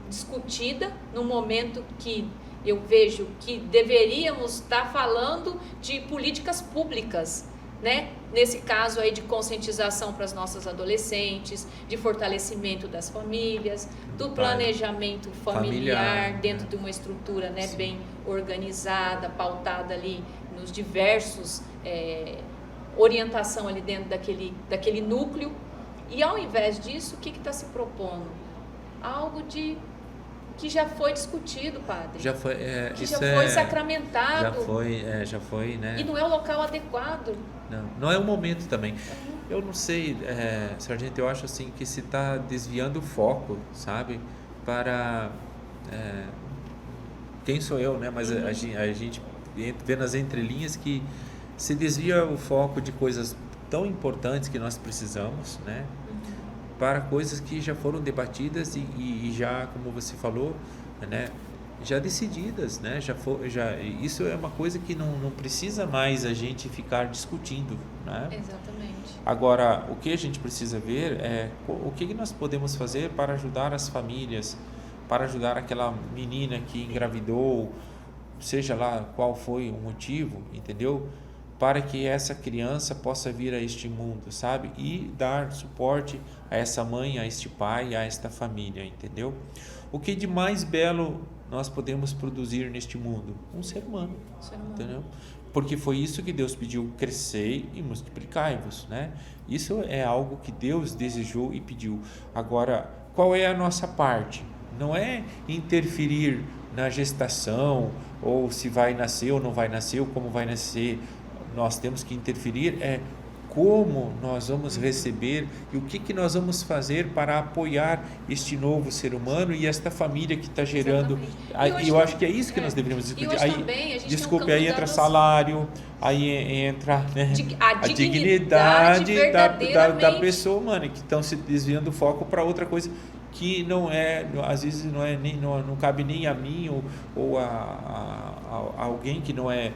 discutida no momento que eu vejo que deveríamos estar falando de políticas públicas, né? Nesse caso aí de conscientização para as nossas adolescentes, de fortalecimento das famílias, do planejamento familiar dentro de uma estrutura, né, bem organizada, pautada ali nos diversos orientação ali dentro daquele núcleo. E ao invés disso, o que está se propondo? Algo que já foi discutido, padre. Já foi, que já foi sacramentado. Já foi, né? E não é o local adequado. Não é o momento também. Eu não sei, sargento, eu acho assim que se está desviando o foco, sabe? Para... quem sou eu, né? Mas a gente vê nas entrelinhas que se desvia o foco de coisas tão importantes que nós precisamos, né? Para coisas que já foram debatidas e já, como você falou, né, já decididas, né, isso é uma coisa que não precisa mais a gente ficar discutindo, né? Exatamente. Agora, o que a gente precisa ver é o que nós podemos fazer para ajudar as famílias, para ajudar aquela menina que engravidou, seja lá qual foi o motivo, entendeu? Para que essa criança possa vir a este mundo, sabe? E dar suporte a essa mãe, a este pai, a esta família, entendeu? O que de mais belo nós podemos produzir neste mundo? Um ser humano, entendeu? Porque foi isso que Deus pediu: crescei e multiplicai-vos, né? Isso é algo que Deus desejou e pediu. Agora, qual é a nossa parte? Não é interferir na gestação, ou se vai nascer ou não vai nascer, ou como vai nascer. Nós temos que interferir como nós vamos receber e o que nós vamos fazer para apoiar este novo ser humano e esta família que está gerando. Eu acho que é isso que nós deveríamos discutir. Aí entra salário, aí entra, né, a dignidade da pessoa humana, que estão se desviando o foco para outra coisa que não é, às vezes não cabe nem a mim ou a alguém que não é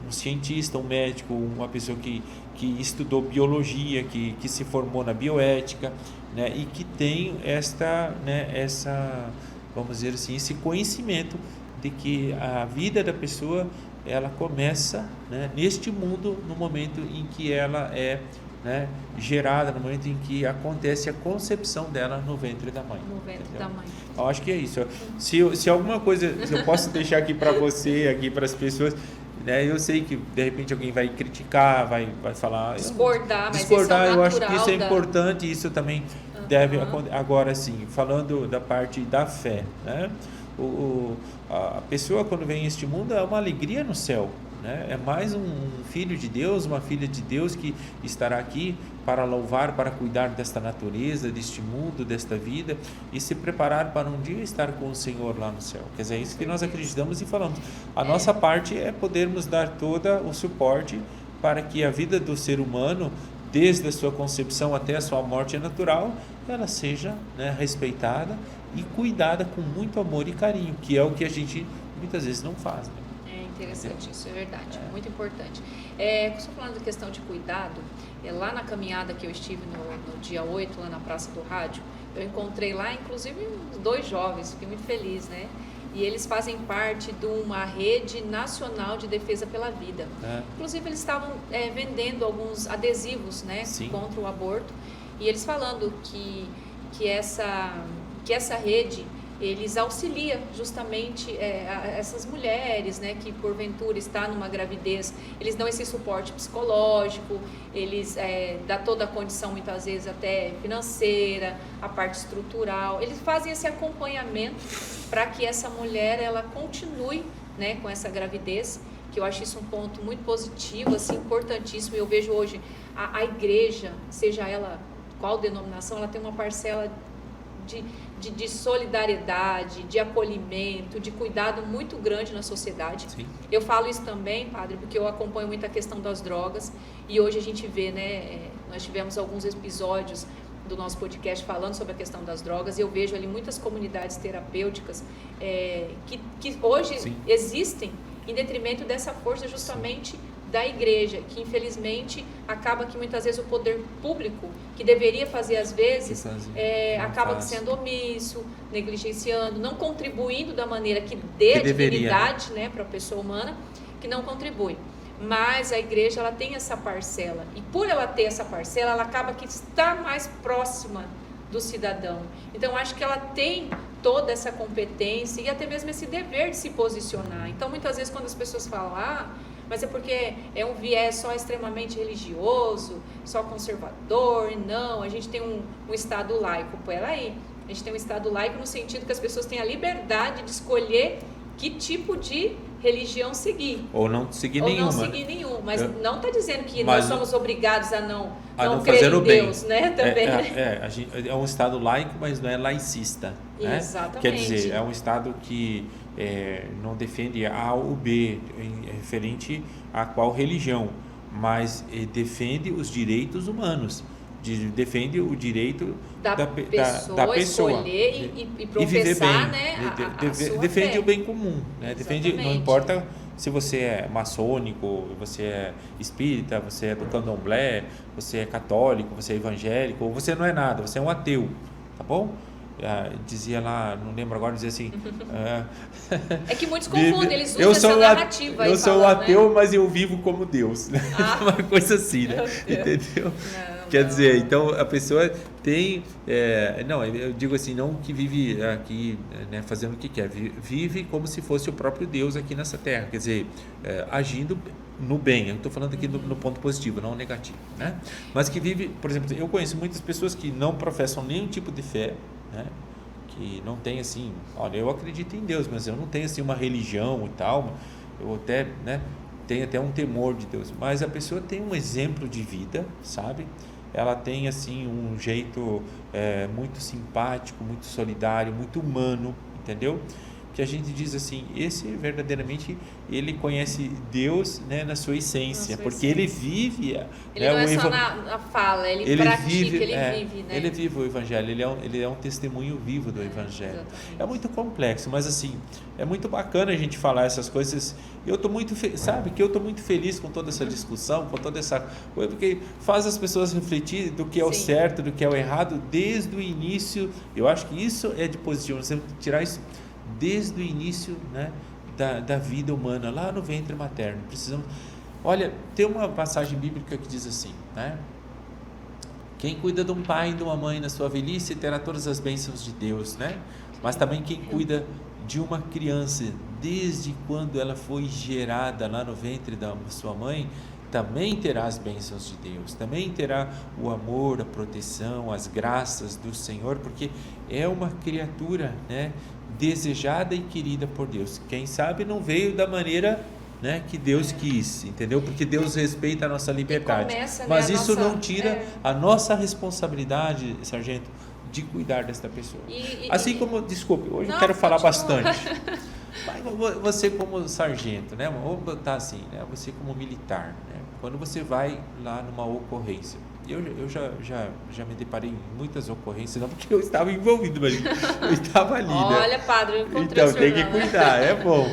um cientista, um médico, uma pessoa que estudou biologia, que se formou na bioética, né, e que tem essa, vamos dizer assim, esse conhecimento de que a vida da pessoa, ela começa, né, neste mundo, no momento em que ela é, né, gerada, no momento em que acontece a concepção dela no ventre da mãe. No ventre da mãe. Eu acho que é isso. Se alguma coisa eu posso deixar aqui para você, aqui para as pessoas, né, eu sei que de repente alguém vai criticar, vai falar... Discordar, mas isso é eu acho que isso é importante, isso também deve acontecer. Agora sim, falando da parte da fé, né? A pessoa quando vem a este mundo é uma alegria no céu, né? É mais um filho de Deus, uma filha de Deus que estará aqui para louvar, para cuidar desta natureza, deste mundo, desta vida e se preparar para um dia estar com o Senhor lá no céu. Quer dizer, é isso que nós acreditamos e falamos. A nossa parte é podermos dar todo o suporte para que a vida do ser humano, desde a sua concepção até a sua morte natural, ela seja, né, respeitada e cuidada com muito amor e carinho, que é o que a gente muitas vezes não faz, né? Interessante, isso é verdade, muito importante. Estou falando da questão de cuidado, lá na caminhada que eu estive no dia 8, lá na Praça do Rádio, eu encontrei lá, inclusive, 2 jovens, fiquei muito feliz, né? E eles fazem parte de uma rede nacional de defesa pela vida. Inclusive, eles estavam vendendo alguns adesivos, né, contra o aborto, e eles falando que essa rede eles auxiliam justamente essas mulheres, né, que porventura está numa gravidez, eles dão esse suporte psicológico, eles dão toda a condição muitas vezes até financeira, a parte estrutural, eles fazem esse acompanhamento para que essa mulher ela continue, né, com essa gravidez, que eu acho isso um ponto muito positivo, assim, importantíssimo. Eu vejo hoje a igreja, seja ela qual denominação, ela tem uma parcela de solidariedade, de acolhimento, de cuidado muito grande na sociedade. Sim. Eu falo isso também, padre, porque eu acompanho muito a questão das drogas e hoje a gente vê, né, nós tivemos alguns episódios do nosso podcast falando sobre a questão das drogas e eu vejo ali muitas comunidades terapêuticas que hoje Sim. existem em detrimento dessa força justamente da igreja, que infelizmente acaba que muitas vezes o poder público, que deveria fazer às vezes, acaba sendo omisso, negligenciando, não contribuindo da maneira que dê a dignidade, né, para a pessoa humana, que não contribui. Mas a igreja ela tem essa parcela, e por ela ter essa parcela, ela acaba que está mais próxima do cidadão. Então acho que ela tem toda essa competência e até mesmo esse dever de se posicionar. Então muitas vezes quando as pessoas falam, mas é porque é um viés só extremamente religioso, só conservador, não, a gente tem um Estado laico. Peraí, a gente tem um Estado laico no sentido que as pessoas têm a liberdade de escolher que tipo de religião seguir. Ou não seguir nenhuma. Mas não está dizendo que nós somos obrigados a não crer fazer em o bem. Deus, né? Também, é um Estado laico, mas não é laicista. Né? Exatamente. Quer dizer, é um Estado que não defende A ou B, referente a qual religião, mas defende os direitos humanos. Defende o direito da pessoa escolher e professar, né, a sua defende fé. O bem comum, né? Defende, não importa se você é maçônico, você é espírita, você é do candomblé, você é católico, você é evangélico, ou você não é nada, você é um ateu, tá bom? Dizia lá, não lembro agora, dizia assim... é que muitos confundem, eles usam essa narrativa. Eu sou ateu, né? Mas eu vivo como Deus. Uma coisa assim, né? Entendeu? Quer dizer, então a pessoa tem... não, eu digo assim, não que vive aqui, né, fazendo o que quer, vive como se fosse o próprio Deus aqui nessa terra, quer dizer, agindo no bem. Eu estou falando aqui no ponto positivo, não negativo, né? Mas que vive, por exemplo, eu conheço muitas pessoas que não professam nenhum tipo de fé, né? Que não tem assim, olha, eu acredito em Deus, mas eu não tenho assim uma religião e tal, eu até, né, tenho até um temor de Deus, mas a pessoa tem um exemplo de vida, sabe? Ela tem assim um jeito muito simpático, muito solidário, muito humano, entendeu? Que a gente diz assim, esse verdadeiramente ele conhece Deus, né, na sua essência, porque ele vive. Ele não é só na fala, ele pratica, vive, ele vive, né? Ele vive o Evangelho, ele é um testemunho vivo do Evangelho. É muito complexo, mas assim, é muito bacana a gente falar essas coisas. Eu estou muito, sabe, que eu estou muito feliz com toda essa discussão, com toda essa coisa, porque faz as pessoas refletir do que é o certo, do que é o errado, desde o início. Eu acho que isso é de positivo, nós temos que tirar isso desde o início, né, da vida humana, lá no ventre materno. Precisamos. Olha, tem uma passagem bíblica que diz assim, né? Quem cuida de um pai e de uma mãe na sua velhice terá todas as bênçãos de Deus, né? Mas também quem cuida de uma criança desde quando ela foi gerada lá no ventre da sua mãe, também terá as bênçãos de Deus, também terá o amor, a proteção, as graças do Senhor, porque é uma criatura, né, desejada e querida por Deus. Quem sabe não veio da maneira, né, que Deus quis, entendeu? Porque Deus respeita a nossa liberdade. Começa, mas isso não tira a nossa responsabilidade, sargento, de cuidar desta pessoa. Assim como, desculpe, hoje eu quero falar bastante. Mas você como sargento, né? Vamos botar assim, né? Você como militar, né? Quando você vai lá numa ocorrência, eu já me deparei em muitas ocorrências, não porque eu estava envolvido, mas eu estava ali, né? Olha, padre, eu encontrei então tem que cuidar, é bom.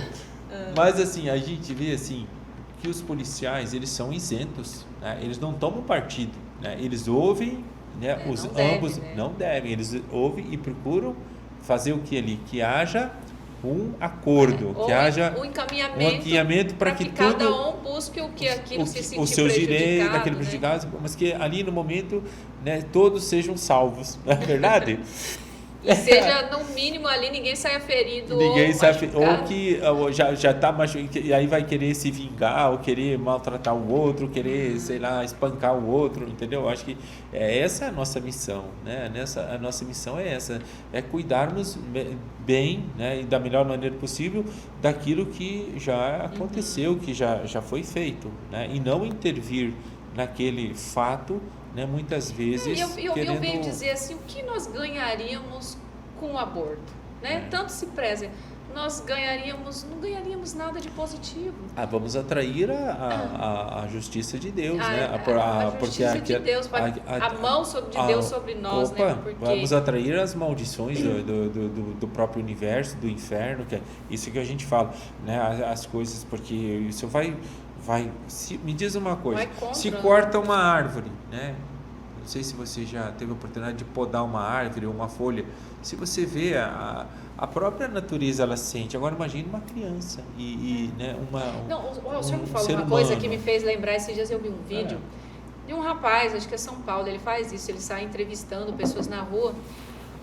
Mas assim, a gente vê assim que os policiais, eles são isentos, né? Eles não tomam partido, né? Eles ouvem, né? Ambos não devem, eles ouvem e procuram fazer o que ali, que haja um acordo, que haja um encaminhamento para que cada um busque o que aquilo se sentir os seus direitos, daquele prejudicado, mas que ali no momento, né, todos sejam salvos, não é verdade? E seja, no mínimo, ali ninguém saia ferido Ninguém ou sabe, ou machucado. que já tá machucado, e aí vai querer se vingar, ou querer maltratar o outro, querer, sei lá, espancar o outro, entendeu? Eu acho que essa é a nossa missão, né? A nossa missão é essa, é cuidarmos bem, né, e da melhor maneira possível daquilo que já aconteceu, que já foi feito, né? E não intervir naquele fato, né, muitas vezes Eu venho dizer assim, o que nós ganharíamos com o aborto, né? Tanto se preza, nós não ganharíamos nada de positivo. Vamos atrair a justiça de Deus, né? A justiça de Deus, a mão de Deus sobre nós, né? Porque vamos atrair as maldições do próprio universo, do inferno, que é isso que a gente fala, né? As coisas, porque isso me diz uma coisa, se corta uma árvore, né? Não sei se você já teve a oportunidade de podar uma árvore ou uma folha. Se você vê a própria natureza, ela sente. Agora imagine uma criança né, o senhor me falou uma coisa que me fez lembrar. Esses dias eu vi um vídeo de um rapaz, acho que é São Paulo, ele faz isso, ele sai entrevistando pessoas na rua.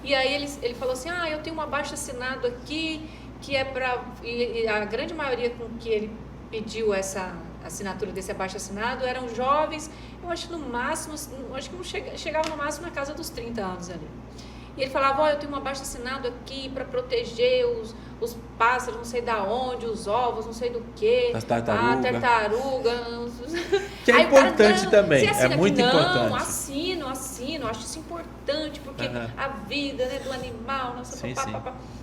E aí ele falou assim, eu tenho um abaixo-assinado aqui, que é para... E a grande maioria com que ele pediu essa assinatura desse abaixo-assinado eram jovens, eu acho que no máximo, não chegava no máximo na casa dos 30 anos ali. E ele falava, eu tenho um abaixo-assinado aqui para proteger os pássaros, não sei da onde, os ovos, não sei do que, as tartarugas. Que é importante também, é muito importante. Não, assino, acho isso importante, porque a vida, né, do animal, nossa, sim.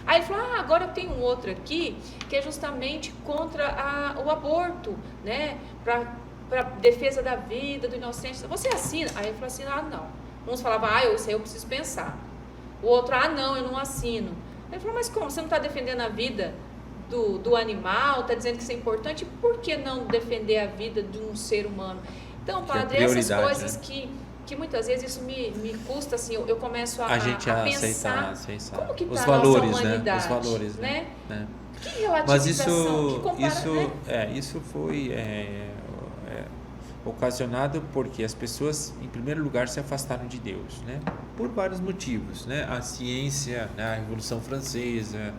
Aí ele falou, agora eu tenho um outro aqui, que é justamente contra o aborto, né, para defesa da vida, do inocente. Você assina? Aí ele falou assim, não. Uns falavam, isso aí eu preciso pensar. O outro, não, eu não assino. Ele falou, mas como? Você não está defendendo a vida do animal, está dizendo que isso é importante, por que não defender a vida de um ser humano? Então, padre, essas coisas, né? que muitas vezes isso me custa, assim, eu começo a pensar aceitar. como que está os a valores, nossa humanidade, né? Os valores, né? Que Mas relativização, isso foi ocasionado porque as pessoas, em primeiro lugar, se afastaram de Deus, né? Por vários motivos, né? A ciência, né? A Revolução Francesa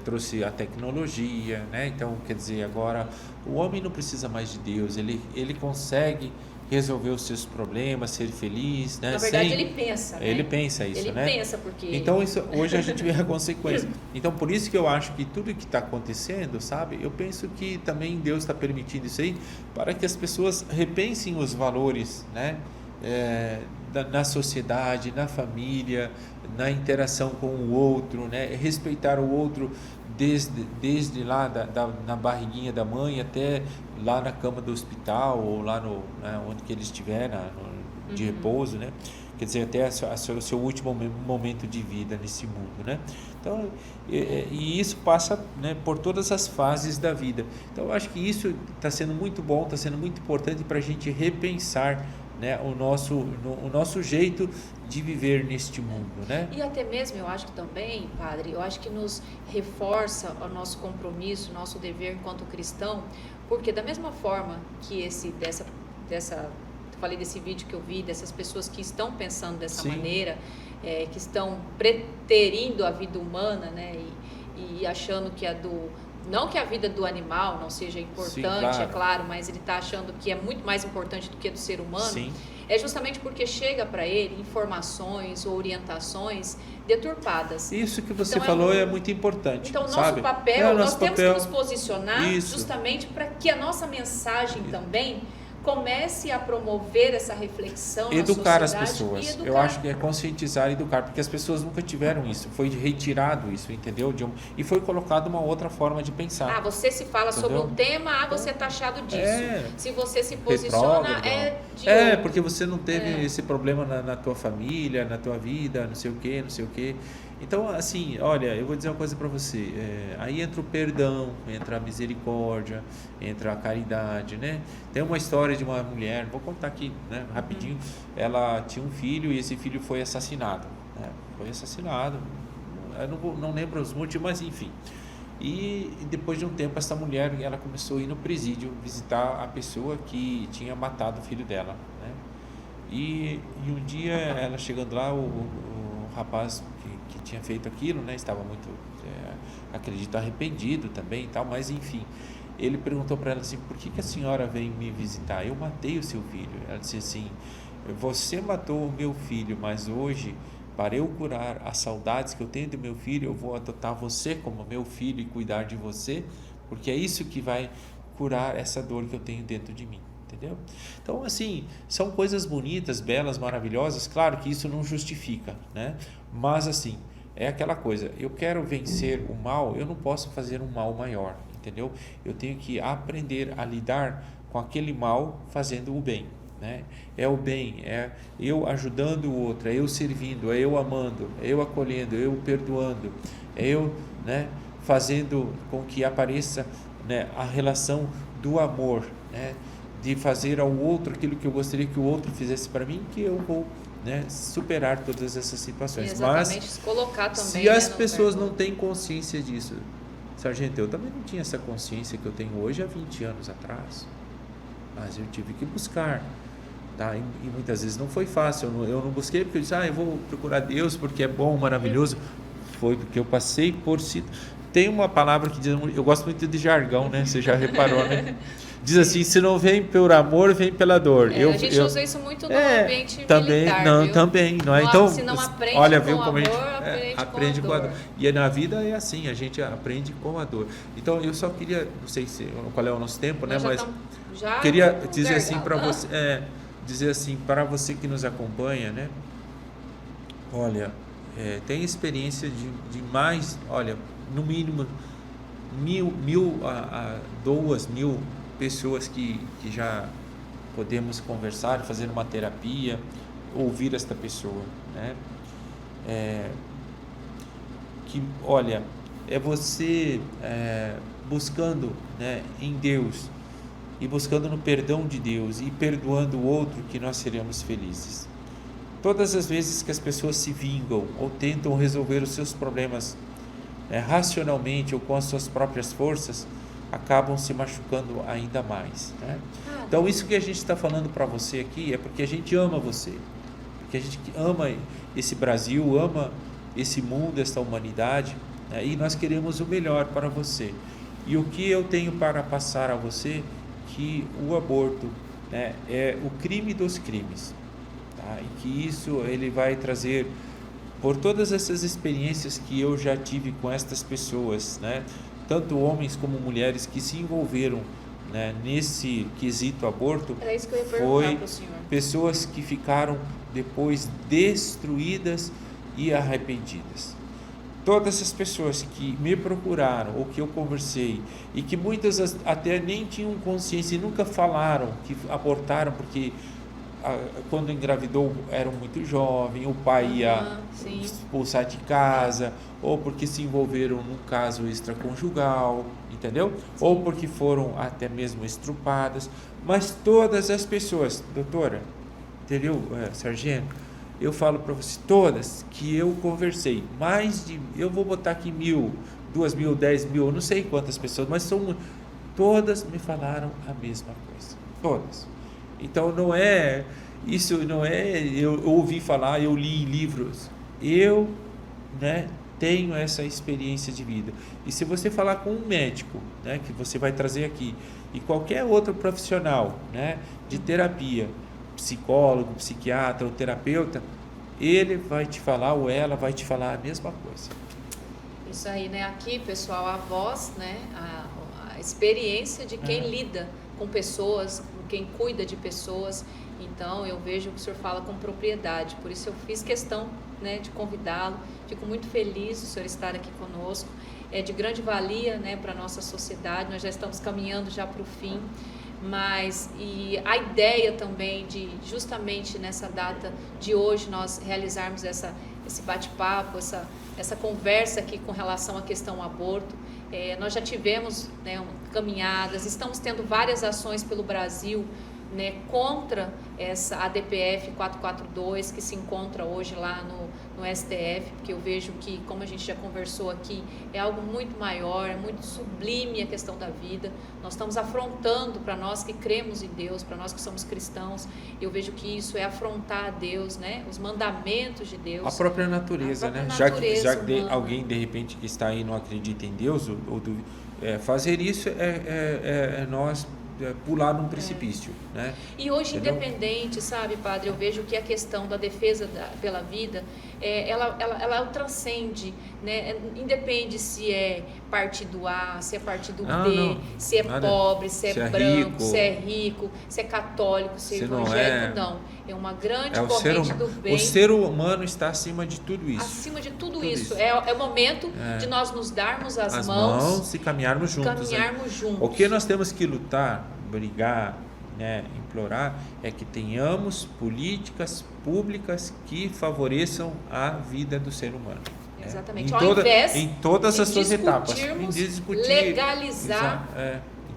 trouxe a tecnologia, né? Então, quer dizer, agora o homem não precisa mais de Deus, ele consegue resolver os seus problemas, ser feliz, né? Na verdade, ele pensa, né? Ele pensa isso, ele né? Ele pensa porque... Então, hoje a gente vê a consequência. Então, por isso que eu acho que tudo que está acontecendo, sabe? Eu penso que também Deus está permitindo isso aí para que as pessoas repensem os valores, né? Na sociedade, na família, na interação com o outro, né? Respeitar o outro desde lá na barriguinha da mãe até lá na cama do hospital ou lá onde que ele estiver de repouso, né? Quer dizer, até o seu último momento de vida nesse mundo, né? Então, e isso passa, né, por todas as fases da vida. Então, eu acho que isso está sendo muito bom, está sendo muito importante para a gente repensar, né, o nosso jeito de viver neste mundo, né? E até mesmo, eu acho que também, padre, eu acho que nos reforça o nosso compromisso, o nosso dever enquanto cristão, porque da mesma forma que falei desse vídeo que eu vi, dessas pessoas que estão pensando dessa maneira, que estão preterindo a vida humana, né, e achando que não que a vida do animal não seja importante, sim, claro. É claro, mas ele está achando que é muito mais importante do que a do ser humano. Sim. É justamente porque chega para ele informações ou orientações deturpadas. Isso que você falou é muito importante. Então, sabe? nosso papel, nós temos que nos posicionar justamente para que a nossa mensagem também comece a promover essa reflexão, educar as pessoas. Eu acho que é conscientizar e educar, porque as pessoas nunca tiveram isso. Foi retirado isso, entendeu? E foi colocado uma outra forma de pensar. Você se fala, entendeu? Sobre um tema, você é taxado disso. Se você se posiciona, porque você não teve esse problema na tua família, na tua vida, não sei o quê. Então, assim, olha, eu vou dizer uma coisa para você. Aí entra o perdão, entra a misericórdia, entra a caridade, né? Tem uma história de uma mulher, vou contar aqui, né, rapidinho. Ela tinha um filho e esse filho foi assassinado, né? Foi assassinado. Eu não lembro os motivos, mas enfim. E depois de um tempo, essa mulher, ela começou a ir no presídio visitar a pessoa que tinha matado o filho dela, né? E um dia, ela chegando lá, o rapaz que tinha feito aquilo, né? Estava muito, acredito, arrependido também e tal, mas enfim. Ele perguntou para ela assim, por que a senhora vem me visitar? Eu matei o seu filho. Ela disse assim, você matou o meu filho, mas hoje, para eu curar as saudades que eu tenho do meu filho, eu vou adotar você como meu filho e cuidar de você, porque é isso que vai curar essa dor que eu tenho dentro de mim, entendeu? Então, assim, são coisas bonitas, belas, maravilhosas. Claro que isso não justifica, né? Mas, assim, é aquela coisa, eu quero vencer o mal, eu não posso fazer um mal maior, entendeu? Eu tenho que aprender a lidar com aquele mal fazendo o bem, né? É o bem, é eu ajudando o outro, é eu servindo, é eu amando, é eu acolhendo, é eu perdoando, é eu, né, fazendo com que apareça, né, a relação do amor, né, de fazer ao outro aquilo que eu gostaria que o outro fizesse para mim, que eu vou, né, superar todas essas situações. Exatamente, Mas se colocar também, se né, as no pessoas lugar. não têm consciência disso, sargento, eu também não tinha essa consciência que eu tenho hoje há 20 anos atrás, mas eu tive que buscar, tá? E muitas vezes não foi fácil, eu não busquei porque eu disse, eu vou procurar Deus porque é bom, maravilhoso, foi porque eu passei por tem uma palavra que diz, eu gosto muito de jargão, né? Você já reparou, né? Diz assim, se não vem por amor, vem pela dor. A gente usa isso muito no ambiente também, militar, não, viu? também, não é? Então, se não aprende olha, com viu o como amor, a gente aprende com a dor. E na vida é assim, a gente aprende com a dor. Então, eu só queria, não sei qual é o nosso tempo, né? Mas queria dizer assim para você, dizer assim para você que nos acompanha, né? Olha, tem experiência de mais, olha, no mínimo 2.000 pessoas que já podemos conversar, fazer uma terapia, ouvir esta pessoa, né? Que, olha, é você buscando, né, em Deus e buscando no perdão de Deus e perdoando o outro que nós seremos felizes. Todas as vezes que as pessoas se vingam ou tentam resolver os seus problemas racionalmente ou com as suas próprias forças, acabam se machucando ainda mais, né? Então isso que a gente está falando para você aqui é porque a gente ama você, porque a gente ama esse Brasil, ama esse mundo, essa humanidade, né? E nós queremos o melhor para você. E o que eu tenho para passar a você, que o aborto, né, é o crime dos crimes, tá? E que isso ele vai trazer, por todas essas experiências que eu já tive com estas pessoas, né, tanto homens como mulheres que se envolveram, né, nesse quesito aborto, Era isso que eu ia perguntar foi pro senhor. pessoas que ficaram depois destruídas e arrependidas. Todas as pessoas que me procuraram ou que eu conversei e que muitas até nem tinham consciência e nunca falaram que abortaram porque quando engravidou eram muito jovens, o pai ia expulsar de casa, ou porque se envolveram num caso extraconjugal, entendeu? Sim. Ou porque foram até mesmo estrupadas, mas todas as pessoas, doutora, entendeu, sargento? Eu falo para você, todas que eu conversei, eu vou botar aqui 1.000, 2.000, 10.000, não sei quantas pessoas, mas todas me falaram a mesma coisa, todas. Então isso não é eu ouvi falar, eu li em livros, eu, né, tenho essa experiência de vida. E se você falar com um médico, né, que você vai trazer aqui, e qualquer outro profissional, né, de terapia, psicólogo, psiquiatra ou terapeuta, ele vai te falar ou ela vai te falar a mesma coisa. Isso aí, né? Aqui, pessoal, a voz, né, a experiência de quem lida com pessoas, com quem cuida de pessoas. Então, eu vejo que o senhor fala com propriedade, por isso eu fiz questão, né, de convidá-lo. Fico muito feliz o senhor estar aqui conosco. É de grande valia, né, para a nossa sociedade, nós já estamos caminhando já para o fim, mas e a ideia também de, justamente nessa data de hoje, nós realizarmos esse bate-papo, essa conversa aqui com relação à questão aborto. Nós já tivemos, né, caminhadas, estamos tendo várias ações pelo Brasil, né, contra essa ADPF 442, que se encontra hoje lá no STF, porque eu vejo que, como a gente já conversou aqui, é algo muito maior, é muito sublime a questão da vida. Nós estamos afrontando, para nós que cremos em Deus, para nós que somos cristãos, eu vejo que isso é afrontar a Deus, né? Os mandamentos de Deus. A própria natureza, né? Já que alguém, de repente, que está aí não acredita em Deus, fazer isso é nós pular num precipício, né? E hoje, independente, sabe, padre, eu vejo que a questão da defesa pela vida, ela transcende, né? Independe se é partido A, se é partido B, se é pobre, se é branco, se é rico, se é católico, se é evangélico, não. É uma grande corrente do bem. O ser humano está acima de tudo isso. Acima de tudo isso. É o momento de nós nos darmos as mãos e caminharmos juntos. O que nós temos que lutar, brigar, né, implorar, é que tenhamos políticas públicas que favoreçam a vida do ser humano. Exatamente. Ao invés em todas as suas etapas. Legalizar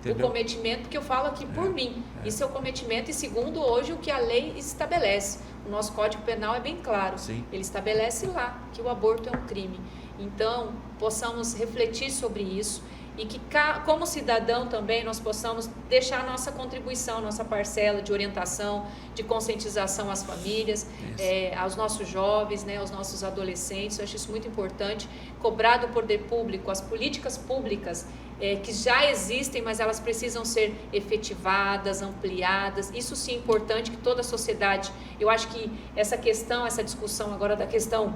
o cometimento, porque eu falo aqui por mim. Isso é o cometimento, e segundo hoje o que a lei estabelece. O nosso Código Penal é bem claro. Sim. Ele estabelece lá que o aborto é um crime. Então, possamos refletir sobre isso, e que, como cidadão também, nós possamos deixar a nossa contribuição, nossa parcela de orientação, de conscientização às famílias, aos nossos jovens, né, aos nossos adolescentes. Eu acho isso muito importante. Cobrar do poder público as políticas públicas que já existem, mas elas precisam ser efetivadas, ampliadas. Isso sim é importante, que toda a sociedade... Eu acho que essa discussão agora da questão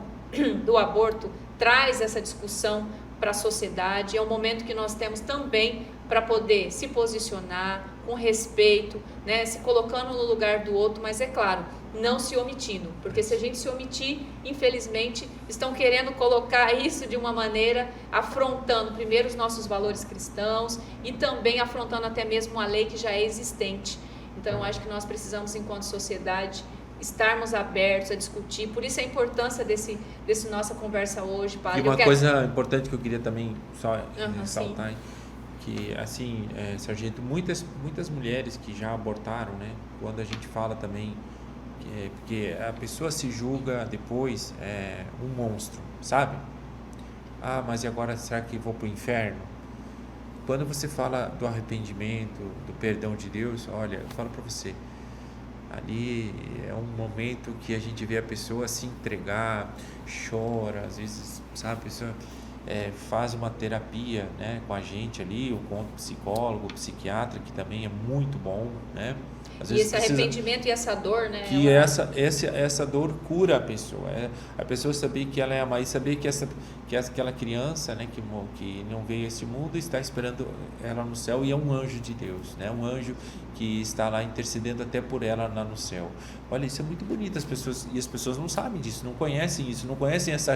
do aborto, traz essa discussão para a sociedade. É um momento que nós temos também para poder se posicionar com respeito, né, se colocando no lugar do outro, mas é claro, não se omitindo, porque se a gente se omitir, infelizmente, estão querendo colocar isso de uma maneira afrontando primeiro os nossos valores cristãos e também afrontando até mesmo a lei que já é existente. Então, eu acho que nós precisamos, enquanto sociedade, estarmos abertos a discutir. Por isso a importância desse nossa conversa hoje, padre. E uma coisa importante que eu queria também só ressaltar, que assim, sargento, muitas mulheres que já abortaram, né? Quando a gente fala também porque a pessoa se julga depois um monstro, sabe? Ah, mas e agora será que vou para o inferno? Quando você fala do arrependimento, do perdão de Deus, olha, eu falo para você, ali é um momento que a gente vê a pessoa se entregar, chora, às vezes, sabe, a pessoa faz uma terapia, né, com a gente ali, ou com o psicólogo, o psiquiatra, que também é muito bom, né? Às vezes esse arrependimento e essa dor, né? Que essa dor cura a pessoa. A pessoa saber que ela é amada e saber que aquela criança, né, que não veio a esse mundo, está esperando ela no céu, e é um anjo de Deus, né? Um anjo que está lá intercedendo até por ela lá no céu. Olha, isso é muito bonito. As pessoas não sabem disso, não conhecem isso, não conhecem essa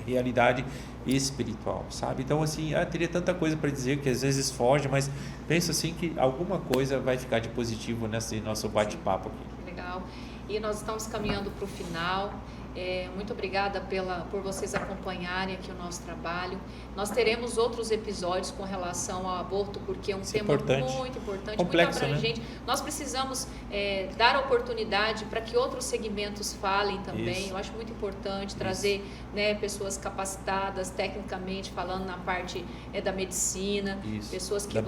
realidade espiritual, sabe? Então, assim, teria tanta coisa para dizer que às vezes foge, mas penso assim que alguma coisa vai ficar de positivo nesse nosso bate-papo aqui. Legal. E nós estamos caminhando para o final. Muito obrigada por vocês acompanharem aqui o nosso trabalho. Nós teremos outros episódios com relação ao aborto, porque é um tema muito importante, complexo, muito abrangente. Né? Nós precisamos dar oportunidade para que outros segmentos falem também. Isso. Eu acho muito importante trazer, né, pessoas capacitadas tecnicamente, falando na parte da medicina, pessoas que da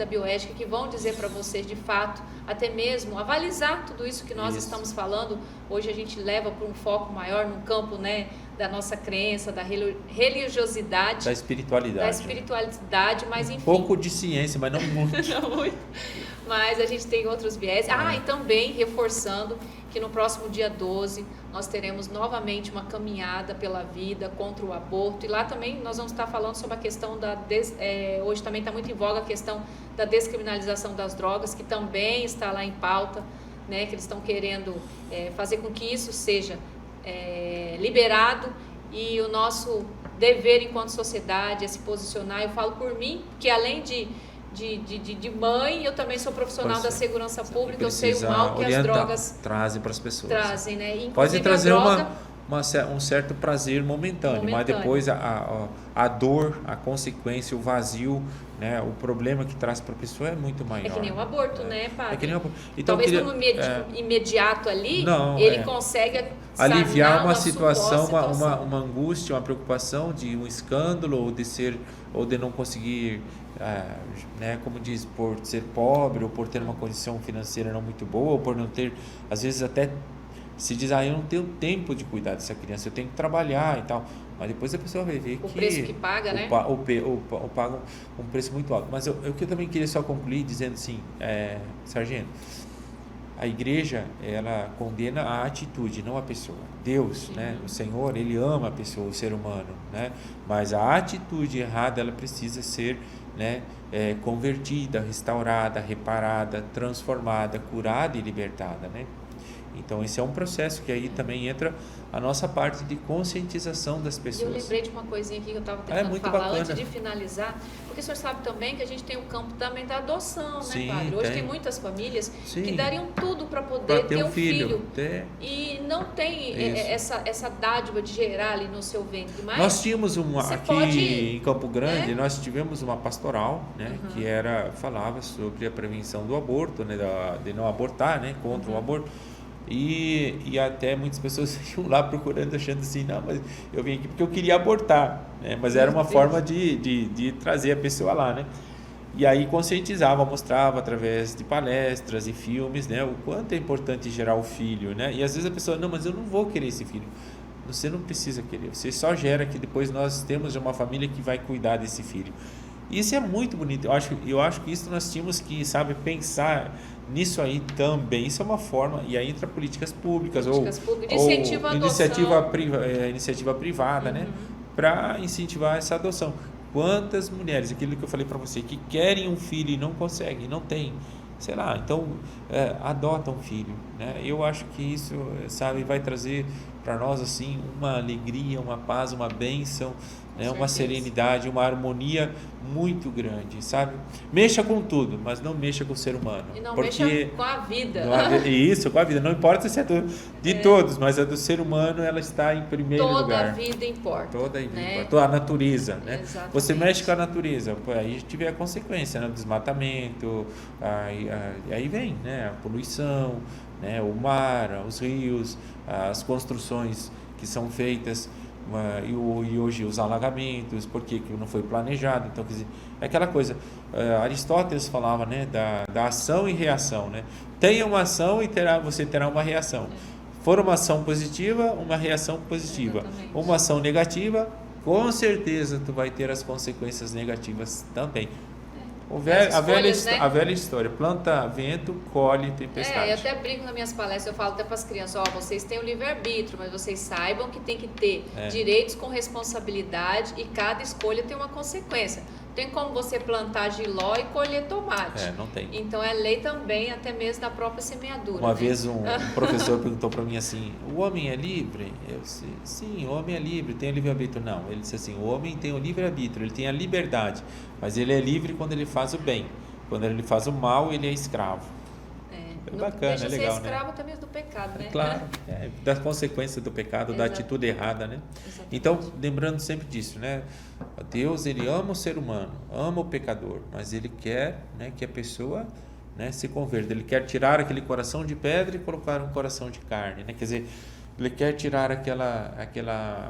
bioética, que vão dizer para vocês de fato, até mesmo avalizar tudo isso que nós estamos falando. Hoje a gente leva para um foco maior no campo, né, da nossa crença, da religiosidade, da espiritualidade, mas enfim. Pouco de ciência, mas não muito. Não muito. Mas a gente tem outros viés. E também reforçando que no próximo dia 12 nós teremos novamente uma caminhada pela vida contra o aborto, e lá também nós vamos estar falando sobre a questão hoje também está muito em voga a questão da descriminalização das drogas, que também está lá em pauta, né, que eles estão querendo fazer com que isso seja liberado, e o nosso dever enquanto sociedade é se posicionar. Eu falo por mim, que além de mãe, eu também sou profissional da segurança pública, eu sei o mal que as drogas trazem para as pessoas. Trazem, né? Pode trazer um certo prazer momentâneo, mas depois a dor, a consequência, o vazio, né, o problema que traz para a pessoa é muito maior. É que nem um aborto, né, padre? É que nem um aborto. Então, talvez no imediato ali, ele consegue aliviar uma situação, uma angústia, uma preocupação de um escândalo ou de não conseguir, né, como diz, por ser pobre ou por ter uma condição financeira não muito boa ou por não ter, às vezes até se diz, eu não tenho tempo de cuidar dessa criança, eu tenho que trabalhar e tal. Mas depois a pessoa vai ver o preço que paga, né? Paga um preço muito alto. Mas o que eu também queria só concluir dizendo assim, sargento, a igreja, ela condena a atitude, não a pessoa. Deus, né, o Senhor, ele ama a pessoa, o ser humano, né? Mas a atitude errada, ela precisa ser, né, convertida, restaurada, reparada, transformada, curada e libertada, né? Então esse é um processo que aí também entra a nossa parte de conscientização das pessoas. Eu lembrei de uma coisinha aqui que eu estava tentando falar bacana. Antes de finalizar, porque o senhor sabe também que a gente tem o campo também da adoção, Sim, né, padre? Hoje tem muitas famílias que dariam tudo para poder ter um filho. E não tem essa dádiva de gerar ali no seu ventre. Mas nós tínhamos aqui em Campo Grande, nós tivemos uma pastoral, né, que falava sobre a prevenção do aborto, né, de não abortar, né, contra o aborto. E até muitas pessoas iam lá procurando, achando assim, não, mas eu vim aqui porque eu queria abortar, né? Mas era uma forma de trazer a pessoa lá, né? E aí conscientizava, mostrava através de palestras e filmes, né, o quanto é importante gerar o filho, né? E às vezes a pessoa, não, mas eu não vou querer esse filho. Você não precisa querer, você só gera que depois nós temos uma família que vai cuidar desse filho. Isso é muito bonito. Eu acho que isso nós tínhamos que, pensar nisso aí também. Isso é uma forma, e aí entra políticas públicas ou iniciativa privada, né, para incentivar essa adoção. Quantas mulheres, aquilo que eu falei para você, que querem um filho e não conseguem, não tem, sei lá, então adota um filho, né? Eu acho que isso, vai trazer para nós assim uma alegria, uma paz, uma bênção, né? Uma serenidade, uma harmonia muito grande, sabe? Mexa com tudo, mas não mexa com o ser humano. E não mexa com a vida. Isso, com a vida. Não importa se é de todos, mas a do ser humano, ela está em primeiro lugar. Toda a vida importa. Toda a vida importa. Toda a natureza, né? Exatamente. Você mexe com a natureza, aí tiver a consequência, né? O desmatamento, aí vem, né? A poluição, né? O mar, os rios, as construções que são feitas, e hoje os alagamentos, porque não foi planejado. Então, quer dizer, é aquela coisa, Aristóteles falava, né, da ação e reação, né? Tenha uma ação e você terá uma reação. For uma ação positiva, uma reação positiva. Exatamente. Uma ação negativa, com certeza tu vai ter as consequências negativas também. A velha história, planta vento, colhe tempestade. Eu até brinco nas minhas palestras, eu falo até para as crianças, vocês têm o livre-arbítrio, mas vocês saibam que tem que ter direitos com responsabilidade e cada escolha tem uma consequência. Tem como você plantar giló e colher tomate. Não tem. Então é lei também, até mesmo da própria semeadura. Uma vez um professor perguntou para mim assim, o homem é livre? Eu disse, sim, o homem é livre, tem o livre-arbítrio. Não, ele disse assim, o homem tem o livre-arbítrio, ele tem a liberdade, mas ele é livre quando ele faz o bem. Quando ele faz o mal, ele é escravo. Bacana, deixa é legal, ser escravo até mesmo do pecado, né? Claro, das consequências do pecado, da atitude errada, né? Exatamente. Então, lembrando sempre disso, né? Deus, ele ama o ser humano, ama o pecador, mas ele quer, né, que a pessoa, né, se converta. Ele quer tirar aquele coração de pedra e colocar um coração de carne, né? Quer dizer, ele quer tirar aquela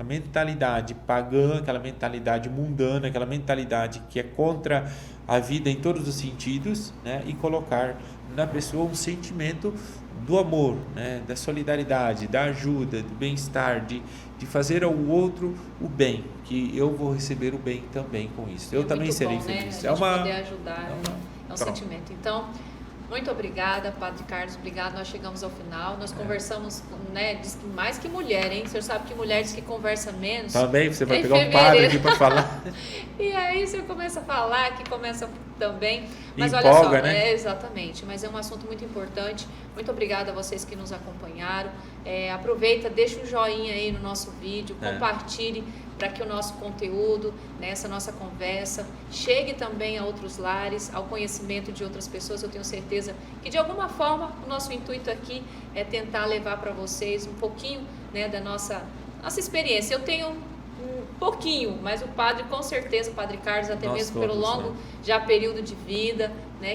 mentalidade pagã, aquela mentalidade mundana, aquela mentalidade que é contra a vida em todos os sentidos, né? E colocar na pessoa um sentimento do amor, né? Da solidariedade, da ajuda, do bem-estar, de fazer ao outro o bem, que eu vou receber o bem também com isso. Eu também serei feliz. Né? Poder ajudar, é um sentimento. Então, muito obrigada, Padre Carlos, obrigado. Nós chegamos ao final, nós conversamos, né, diz que mais que mulher, hein? O senhor sabe que mulher diz que conversa menos. Também, você vai pegar um padre aqui para falar. E aí você começa a falar, que começa a também. Mas olha Empolga, só, né? exatamente, mas é um assunto muito importante. Muito obrigada a vocês que nos acompanharam. Aproveita, deixa um joinha aí no nosso vídeo, compartilhe para que o nosso conteúdo, essa nossa conversa, chegue também a outros lares, ao conhecimento de outras pessoas. Eu tenho certeza que de alguma forma o nosso intuito aqui é tentar levar para vocês um pouquinho, da nossa experiência. Eu tenho um pouquinho, mas o padre, com certeza, o Padre Carlos, até Nós mesmo todos, pelo longo já período de vida,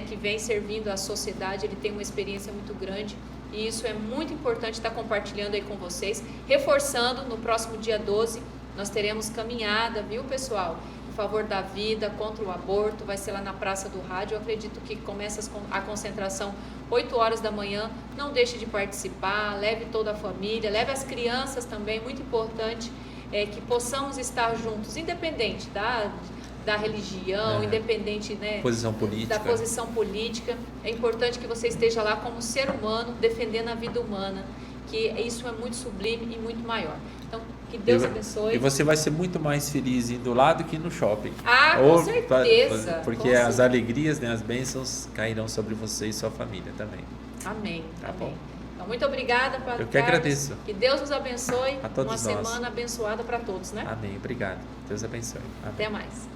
que vem servindo à sociedade, ele tem uma experiência muito grande. E isso é muito importante estar compartilhando aí com vocês, reforçando. No próximo dia 12 nós teremos caminhada, viu, pessoal, em favor da vida, contra o aborto. Vai ser lá na Praça do Rádio. Eu acredito que começa a concentração 8 horas da manhã. Não deixe de participar, leve toda a família, leve as crianças também. Muito importante que possamos estar juntos, independente da religião, independente, Posição política. da posição política. É importante que você esteja lá como ser humano, defendendo a vida humana, que isso é muito sublime e muito maior. Então, que Deus abençoe. E você vai ser muito mais feliz indo lá do que no shopping. Com certeza. Porque as alegrias, as bênçãos cairão sobre você e sua família também. Amém. Tá Amém. bom. Então, muito obrigada, Padre Eu que agradeço. Que Deus nos abençoe. A todos Uma nós. semana abençoada para todos, Amém. Obrigado. Deus abençoe. Amém. Até mais.